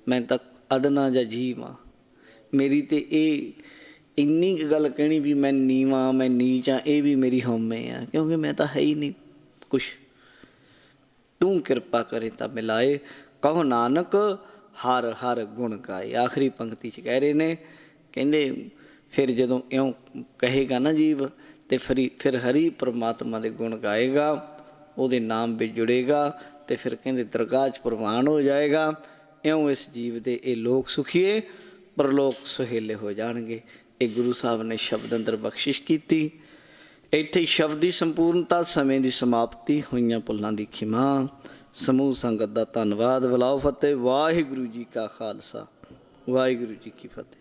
[SPEAKER 1] ਮੈਂ ਤਾਂ ਅਦਨਾ ਜਾਂ ਜੀਵ ਹਾਂ। ਮੇਰੀ ਤਾਂ ਇਹ ਇੰਨੀ ਕੁ ਗੱਲ ਕਹਿਣੀ ਵੀ ਮੈਂ ਨੀਵਾਂ, ਮੈਂ ਨੀਚ ਹਾਂ, ਇਹ ਵੀ ਮੇਰੀ ਹਉਮੈ ਆ, ਕਿਉਂਕਿ ਮੈਂ ਤਾਂ ਹੈ ਹੀ ਨਹੀਂ ਕੁਛ। ਤੂੰ ਕਿਰਪਾ ਕਰੇ ਤਾਂ ਮਿਲਾਏ, ਕਹੋ ਨਾਨਕ ਹਰ ਹਰ ਗੁਣ ਗਾਏ। ਆਖਰੀ ਪੰਕਤੀ 'ਚ ਕਹਿ ਰਹੇ ਨੇ, ਕਹਿੰਦੇ ਫਿਰ ਜਦੋਂ ਇਉਂ ਕਹੇਗਾ ਨਾ ਜੀਵ ਤੇ ਫਿਰ ਹਰੀ ਪਰਮਾਤਮਾ ਦੇ ਗੁਣ ਗਾਏਗਾ, ਉਹਦੇ ਨਾਮ ਵਿੱਚ ਜੁੜੇਗਾ ਤੇ ਫਿਰ ਕਹਿੰਦੇ ਦਰਗਾਹ 'ਚ ਪ੍ਰਵਾਨ ਹੋ ਜਾਏਗਾ। ਇਉਂ ਇਸ ਜੀਵ ਦੇ ਇਹ ਲੋਕ ਸੁਖੀਏ, ਪਰਲੋਕ ਸੁਹੇਲੇ ਹੋ ਜਾਣਗੇ। ਇਹ ਗੁਰੂ ਸਾਹਿਬ ਨੇ ਸ਼ਬਦ ਅੰਦਰ ਬਖਸ਼ਿਸ਼ ਕੀਤੀ। ਇੱਥੇ ਸ਼ਬਦ ਦੀ ਸੰਪੂਰਨਤਾ, ਸਮੇਂ ਦੀ ਸਮਾਪਤੀ, ਹੋਈਆਂ ਭੁੱਲਾਂ ਦੀ ਖਿਮਾ। ਸਮੂਹ ਸੰਗਤ ਦਾ ਧੰਨਵਾਦ। ਬੁਲਾਓ ਫਤਿਹ। ਵਾਹਿਗੁਰੂ ਜੀ ਕਾ ਖਾਲਸਾ, ਵਾਹਿਗੁਰੂ ਜੀ ਕੀ ਫਤਿਹ।